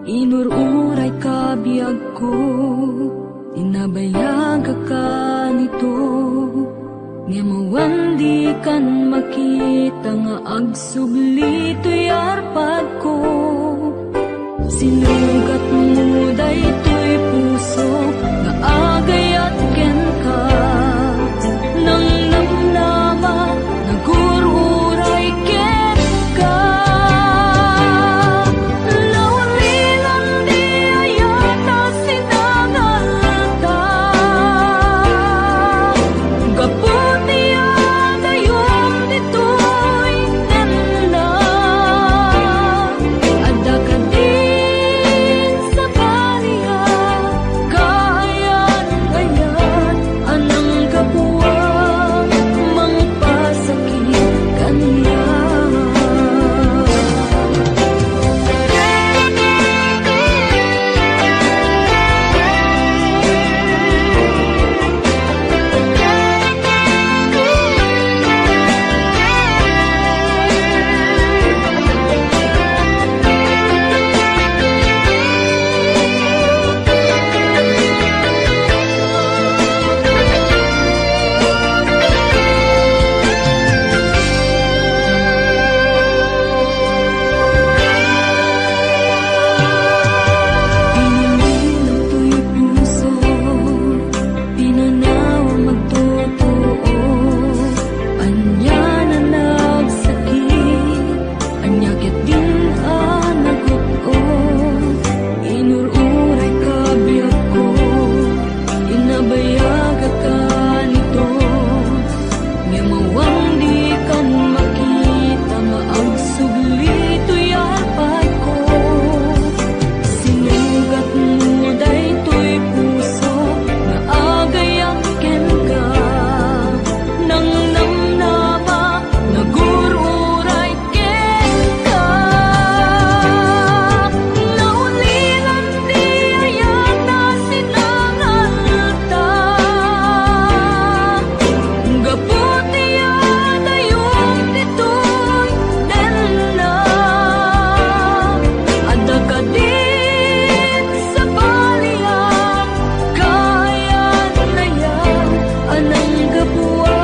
inururay kabiyag ko tinabayag ka nito nga mawandi kan makita nga agsubli to'y arpad ko sinugat mo daytoy puso nga agayat ken ka nang namnama nagururay ken ka lawalilan di ayata sinangalta gaputi adayom ditoy nanda adda ka din sa baliya kayan ayat anang kapuwa mangpasakit kaniya Pinililaw to'y puso, pinanaw magtotoo. Anya na nagsakit, anya ket din anagot o. Inururay kabiyag ko, inabayag ka nito. Nga mawang di kan makita, maagsubli to'y arpad ko. Sinugat mo daytoy puso nga agayang ken ka nang namnama nagururay ken ka naulilan di ayata sinangalta gaputi adayom ditoy denna adda ka din sa baliya kayan layan anang gapuwa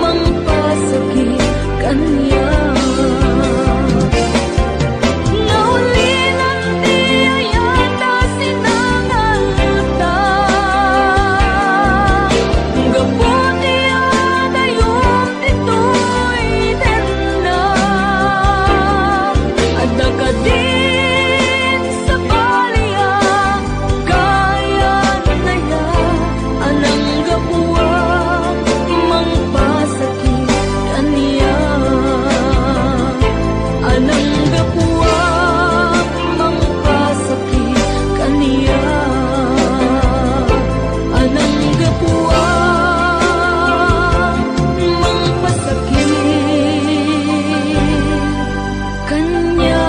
mangpasakit kaniya naulilan di ayata sinangalta gaputi adayom ditoy denna adda ka din sa baliya kayan layan anang gapuwa mangpasakit kaniya anang gapuwa mangpasakit kaniya anang gapuwa mangpasakit kaniya.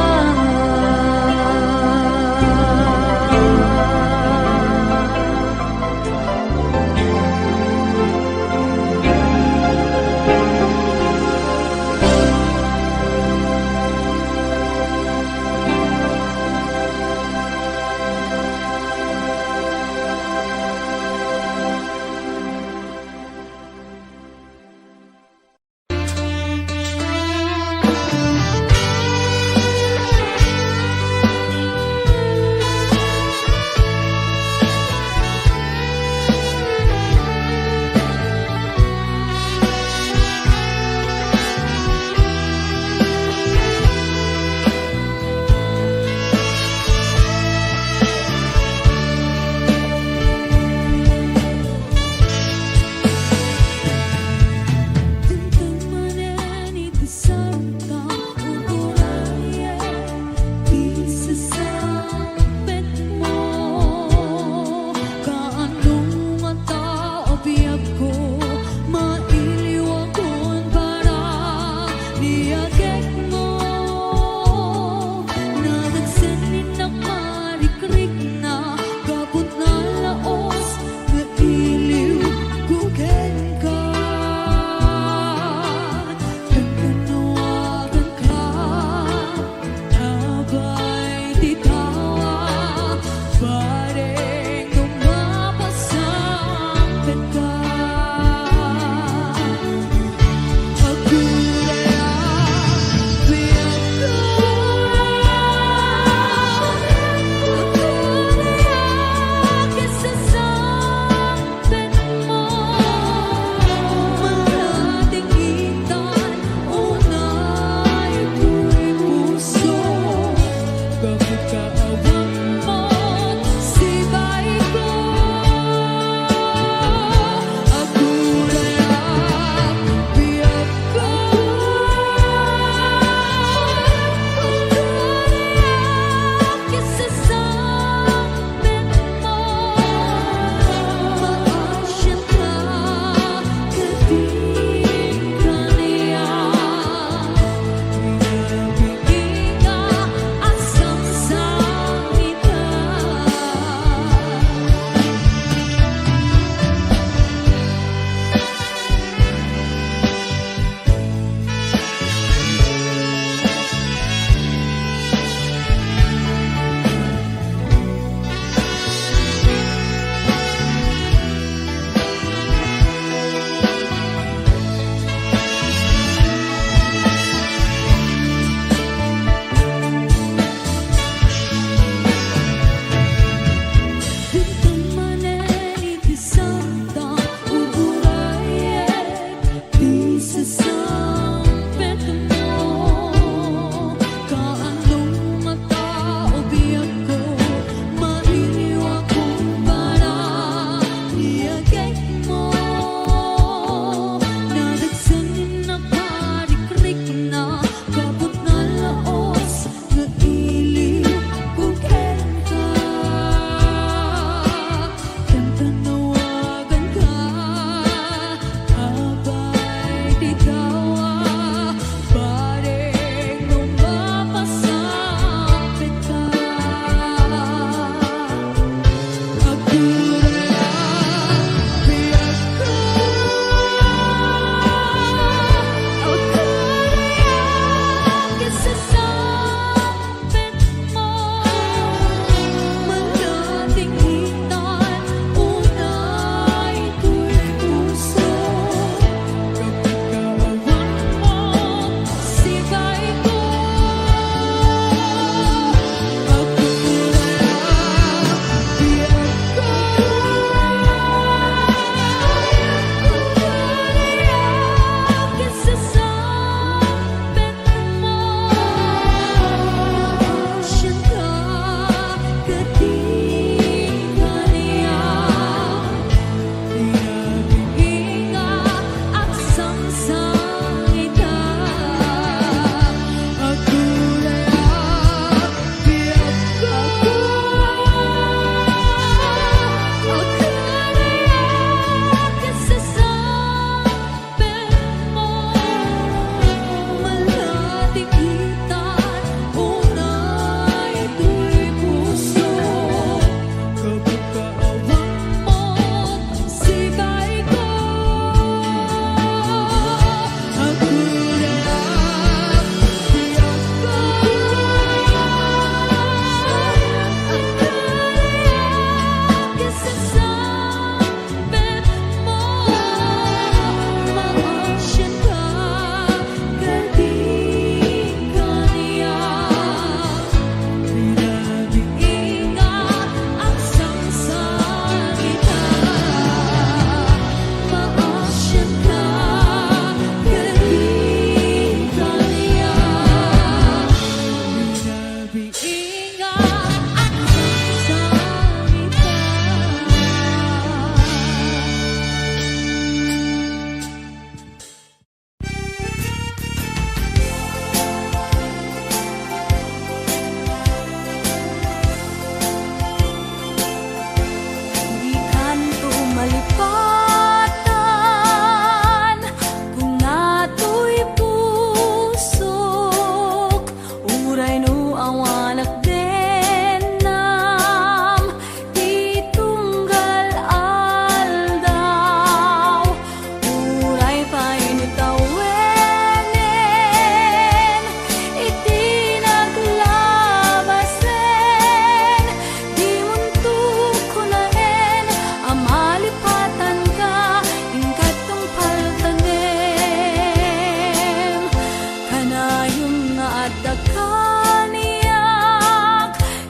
dakaniyak,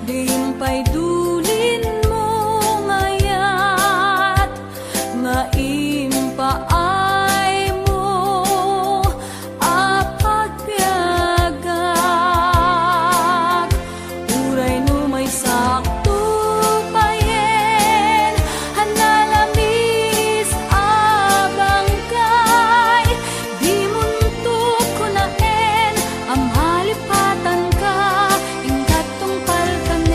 diimpay dulin mo ngayat, nga impaay mo apagpiagak. Uray no may sakto payen, hanalamis abang kay, di muntok ko naen, ang halipatan ka, ingkat tungpal kanem.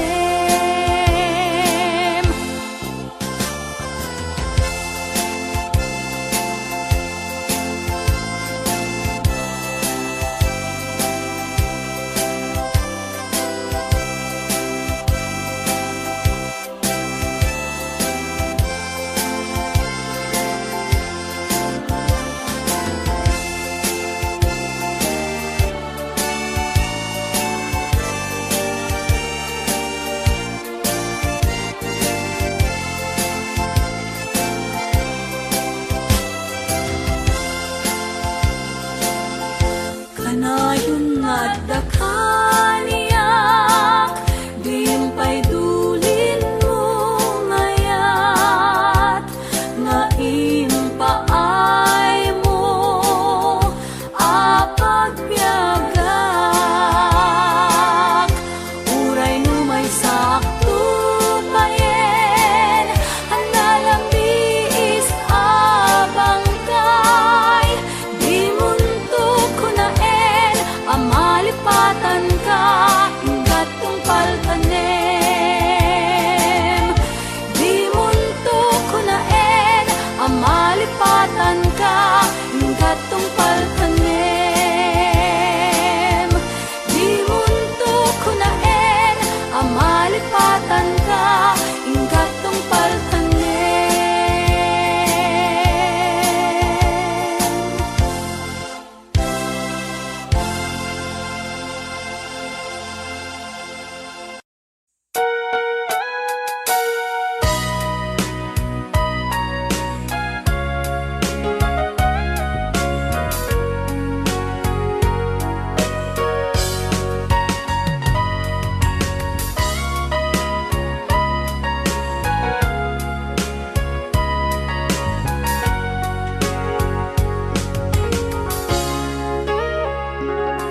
Kanayon nga dakaniyak, diimpay dulin mo ngayat, nga impaay mo apagpiagak. Uray no may sakto payen, hanalamis abang kay, di muntok ko naen, amalipatan ka, ingkat tungpal kanem. Di muntok ko naen, amalipatan ka, ingkat tungpal kanem. Di muntok ko naen, amalipatan ka, ingkat tungpal kanem.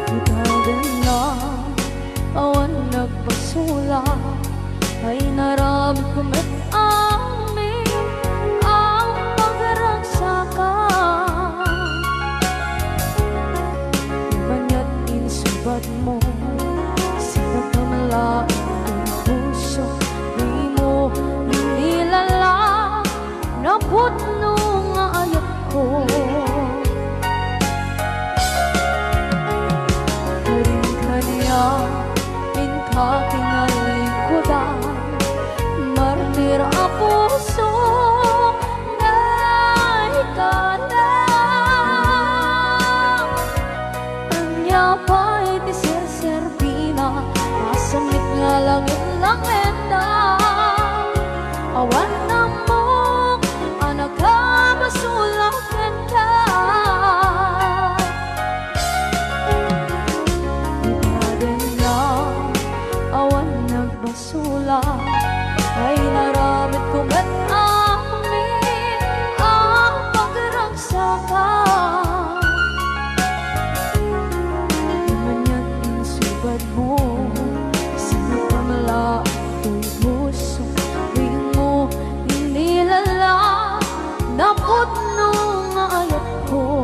Itagan na awan nagpasula, ay narami kumet amin ang pagragsakan. Banya't insubad mo, sipat na malaking ang puso, di mo inilala, naputno nga ayat ko. Inka kinalikudan, martir ang puso na ikalang. Anya pa'y tisir-serbina, masamit nga langit-langit na. Awan na mo, anak ka, basulakan ka. Basula, ay naramit ko ba't amin ang pagragsakan. Manya't insubad mo, sinapamala ito'y puso, di mo inilala, naputno nga ayat ko.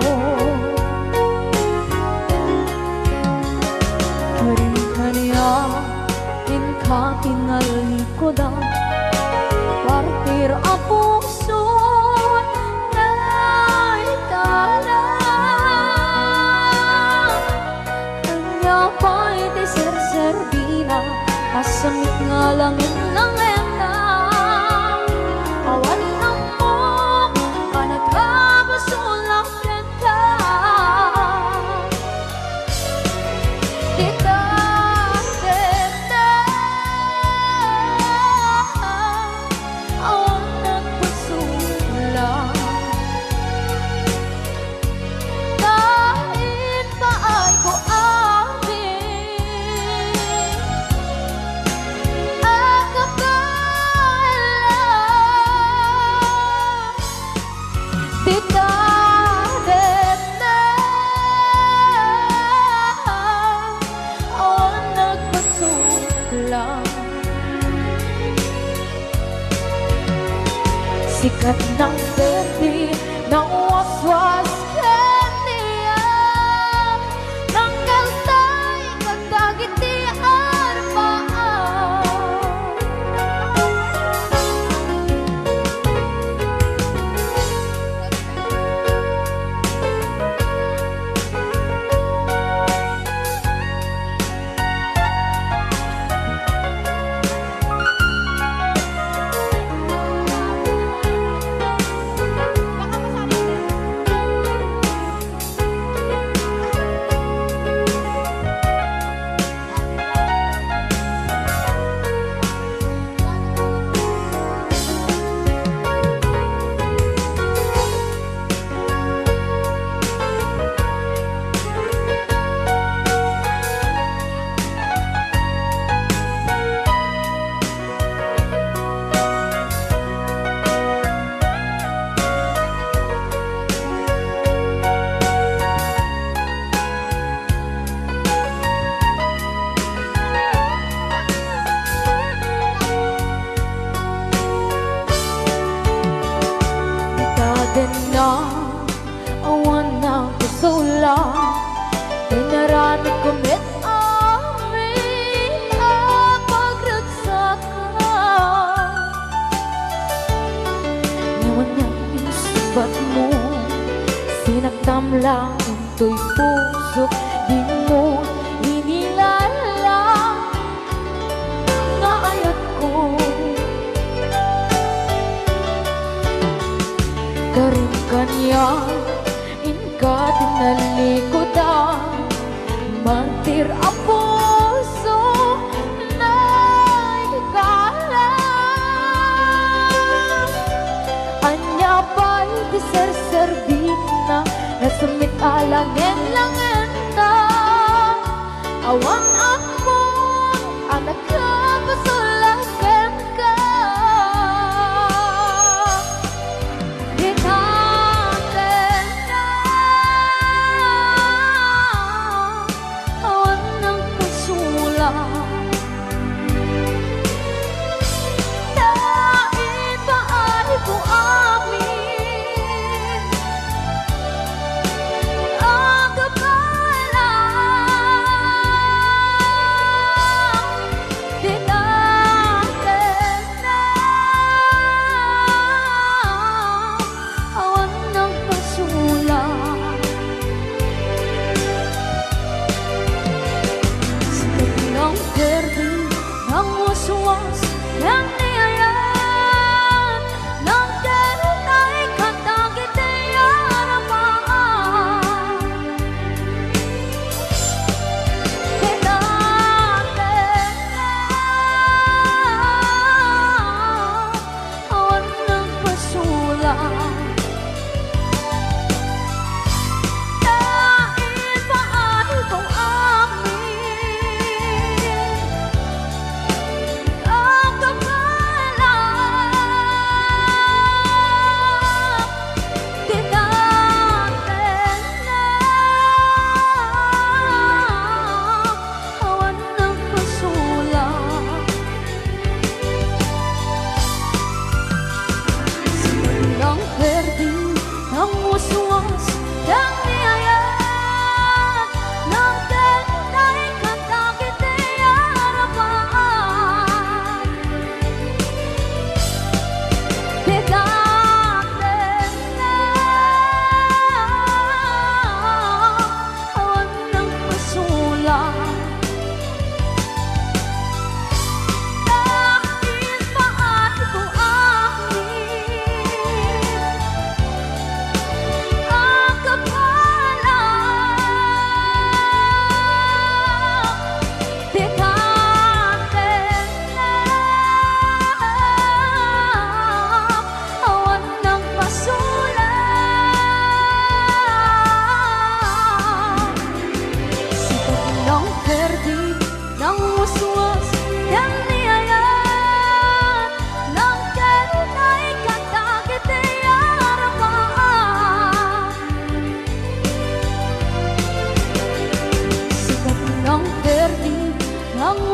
Karin-kaniya inka kinalikodan, partir ang puso na ikalang. Kanya pa'y tisir-serbina, asamit nga langit-langit na. Awan na mo, anak ka, basulakan ka. Kahit pa ay ko amin Sikat ng berde, ng waswas kaniya, ng kaltay, kagdagiti arpaan. Na awan ng kusula, dinarami kumit amin ang pagragsakan. Ngayon niyang inisubat mo, sinagtam lang into'y puso, di mo inilala nga ayat ko. Karin kanya, inka tinalikodan, mantir ang puso na ikalang. Anya ba'y di serserbina, nasumit alangin langin na. Awan ako, anak ka, pasulagan ka.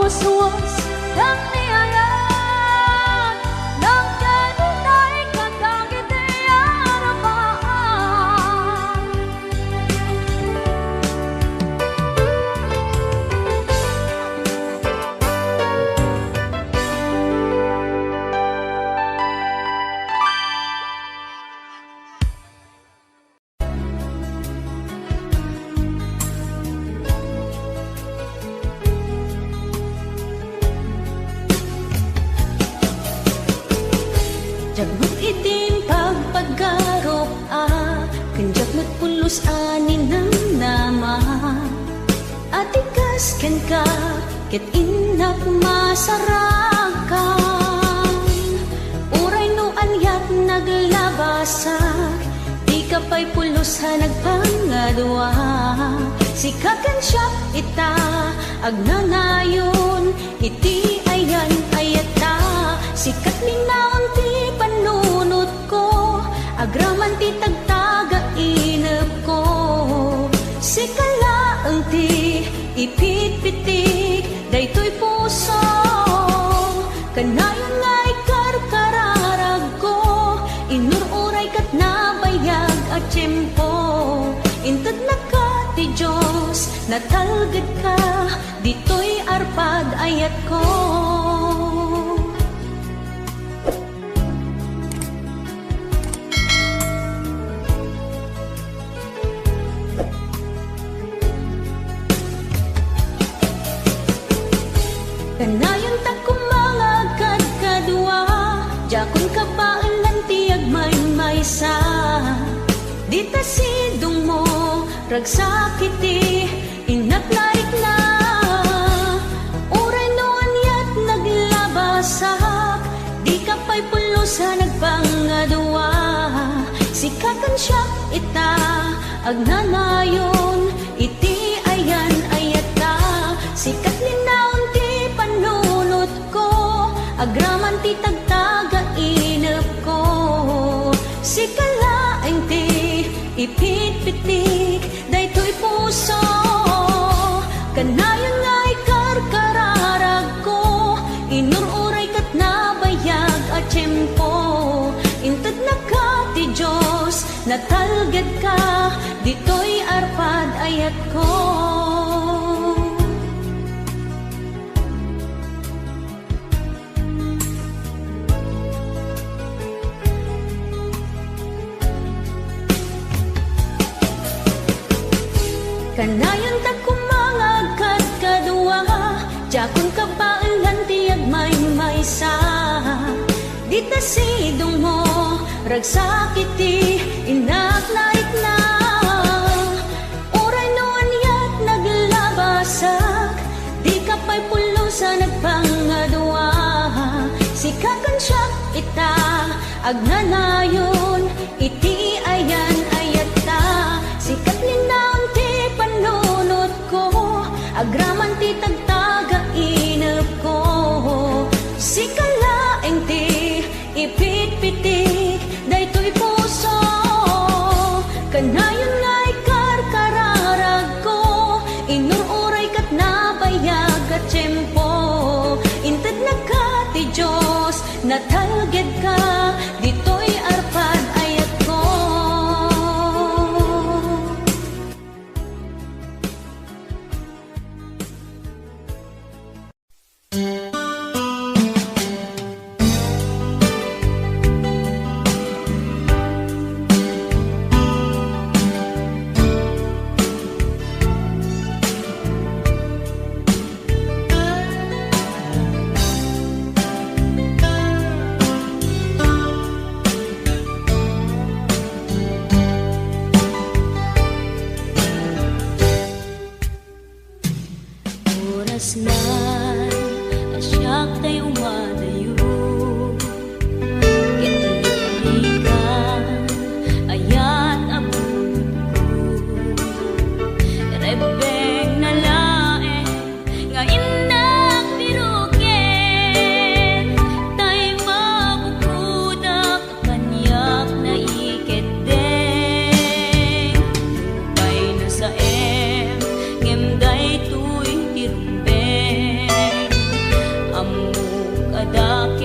waswas ng niyayan ng kanunay katangit ka, ket inak masarakan. Uray no anyat naglabasak, di ka pa'y pulos ha nagpangadwa. Sikakan siya ita, agnanayon, iti ayan ayata. Sikat linaon ti panunot ko, agraman ti tagtaga inep ko. Sikalaang ti ipitpitik, daytoy puso. Kanayon nga'y karkararag ko, inururay kat nabayag at tiyempo. Inted na ka ti Diyos, natalgad ka, dito'y arpad ayat ko. Kanayon ta kumangagad kadwa, jakon ka pa alam tiyag maysa. Dita sidong mo, ragsakiti, inaklarik na. Uray no anyat naglabasak, di ka pa'y pulos ha nagpangadwa. Sikakan siya ita, agnanayon, iti ayan ayata. Sikat linaon ti panunot ko, agraman ti tagtaga inep ko. Sikalaeng ti ipitpitik, daytoy puso. Kanayon nga'y karkararag ko, inururay kat nabayag at tiyempo. Inted na ka ti Diyos, natalgad ka, dito'y arpad ayat ko. Kanayon ta kumangagad kadwa, jakon ka pa alam tiyag maysa. Dita sidong mo, ragsakiti, inaklarik na. Uray no anyat naglabasak, di ka pa'y pulos ha nagpangadwa. Sikakan siya ita, agnanayon, iti ayan ayata. Sikat linaon ti panunot ko, agraman ti tagtaga inep ko. Sikalaeng ti ipitpitik, daytoy puso. Kanayon nga'y karkararag ko, inururay kat nabayag at tiyempo. Inted na ka ti Diyos, natalgad ka, dito'y arpad ayat ko. Oras na asyak tayo umadayo, italikan ayat abun ko. Rebeng na lae nga inak biruken, tay mabukudak kanyak na iketdeng. Lupay na sa ngemday tuy tirumbeng, amuk adak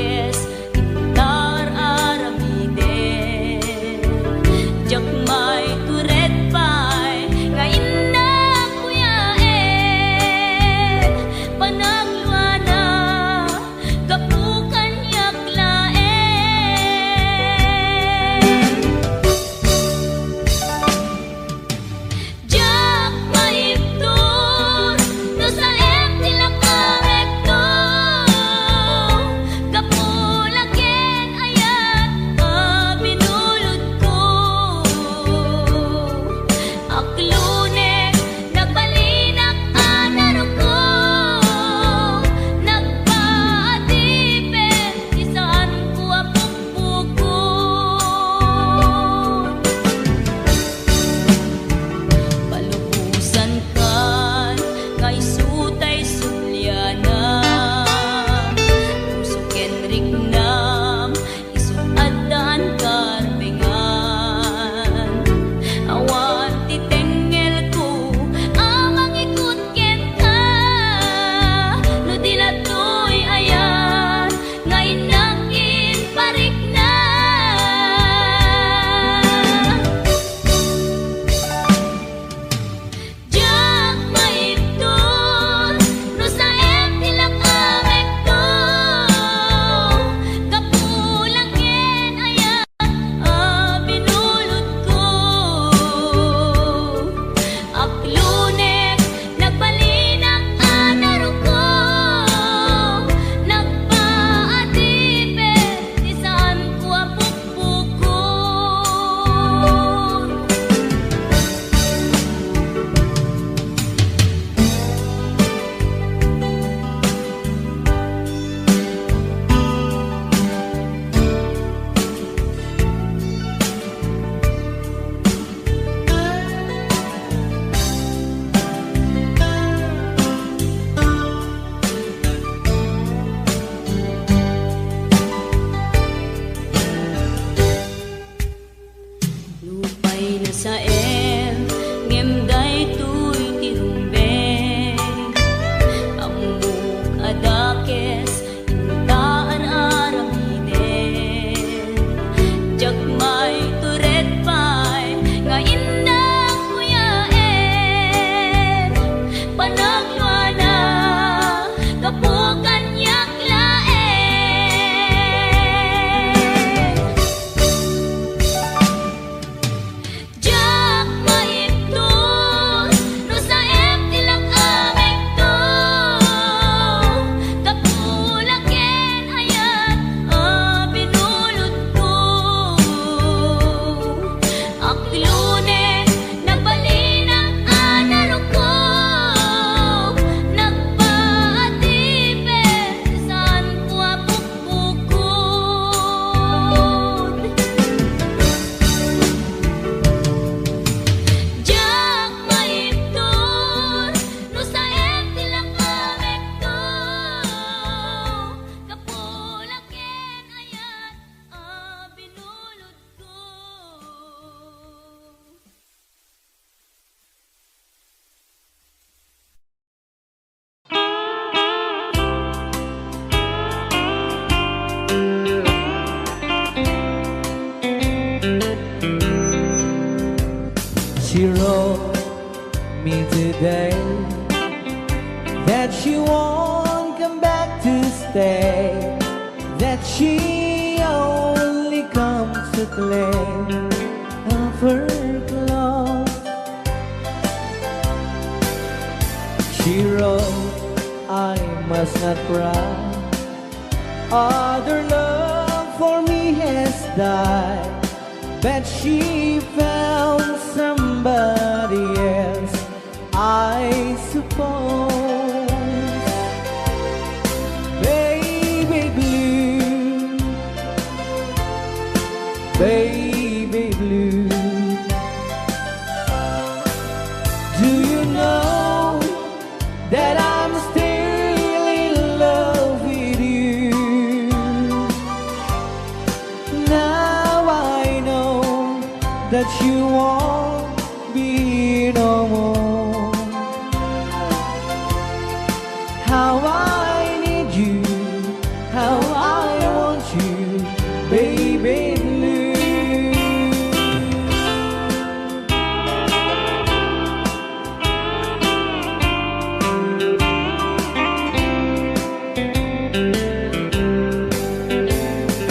that she won't come back to stay, that she only comes to claim of her clothes. She wrote, I must not cry, other love for me has died, but she found somebody else, I suppose. Baby blue, baby blue, do you know that I'm still in love with you? Now I know that you won't be no more. How I need you, how I want you, baby blue.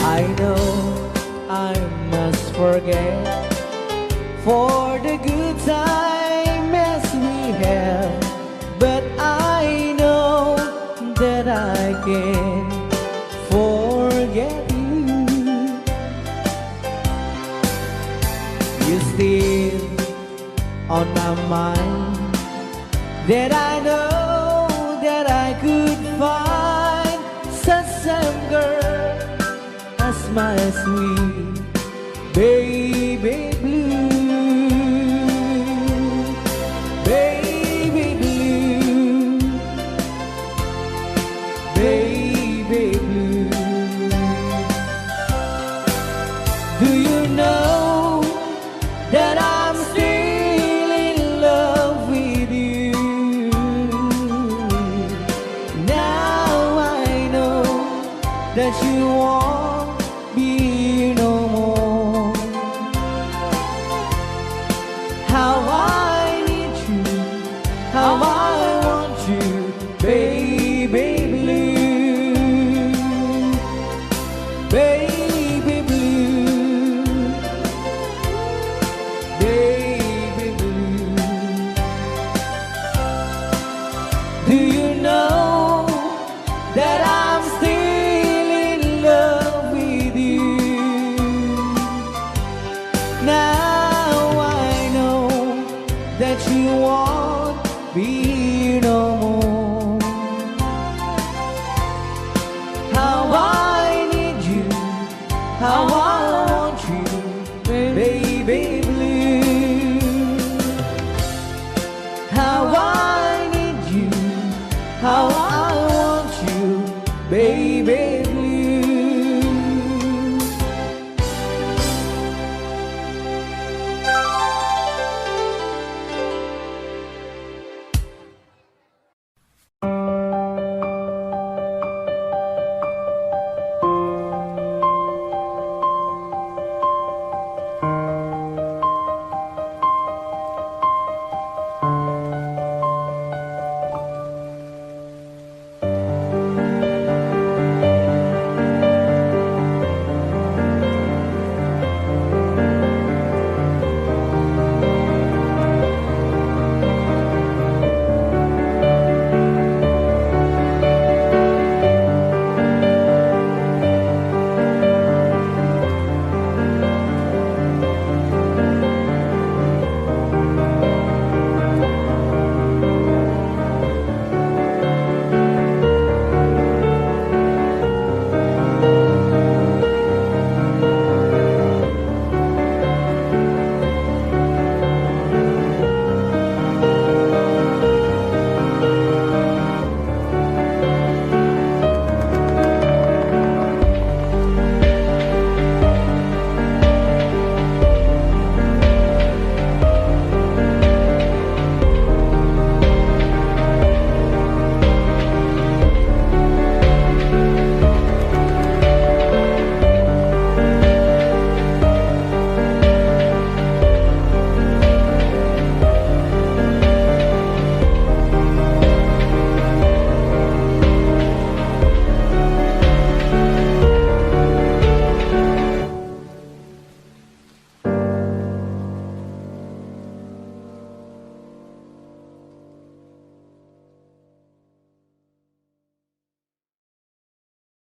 I know I must forget for the good time as we have, but I know that I can forget you. You're still on my mind, that I know that I could find such some girl as my sweet baby blue. Baby blue, baby blue, do you know that I'm still in love with you? Now I know that you won't be no more. How I need you, how I want you, baby blue, baby blue, baby blue. Do you know that I'm still in love with you? Now I know that you won't be no more. How I need you, how I want you, baby blue. How I need you, how I want you, baby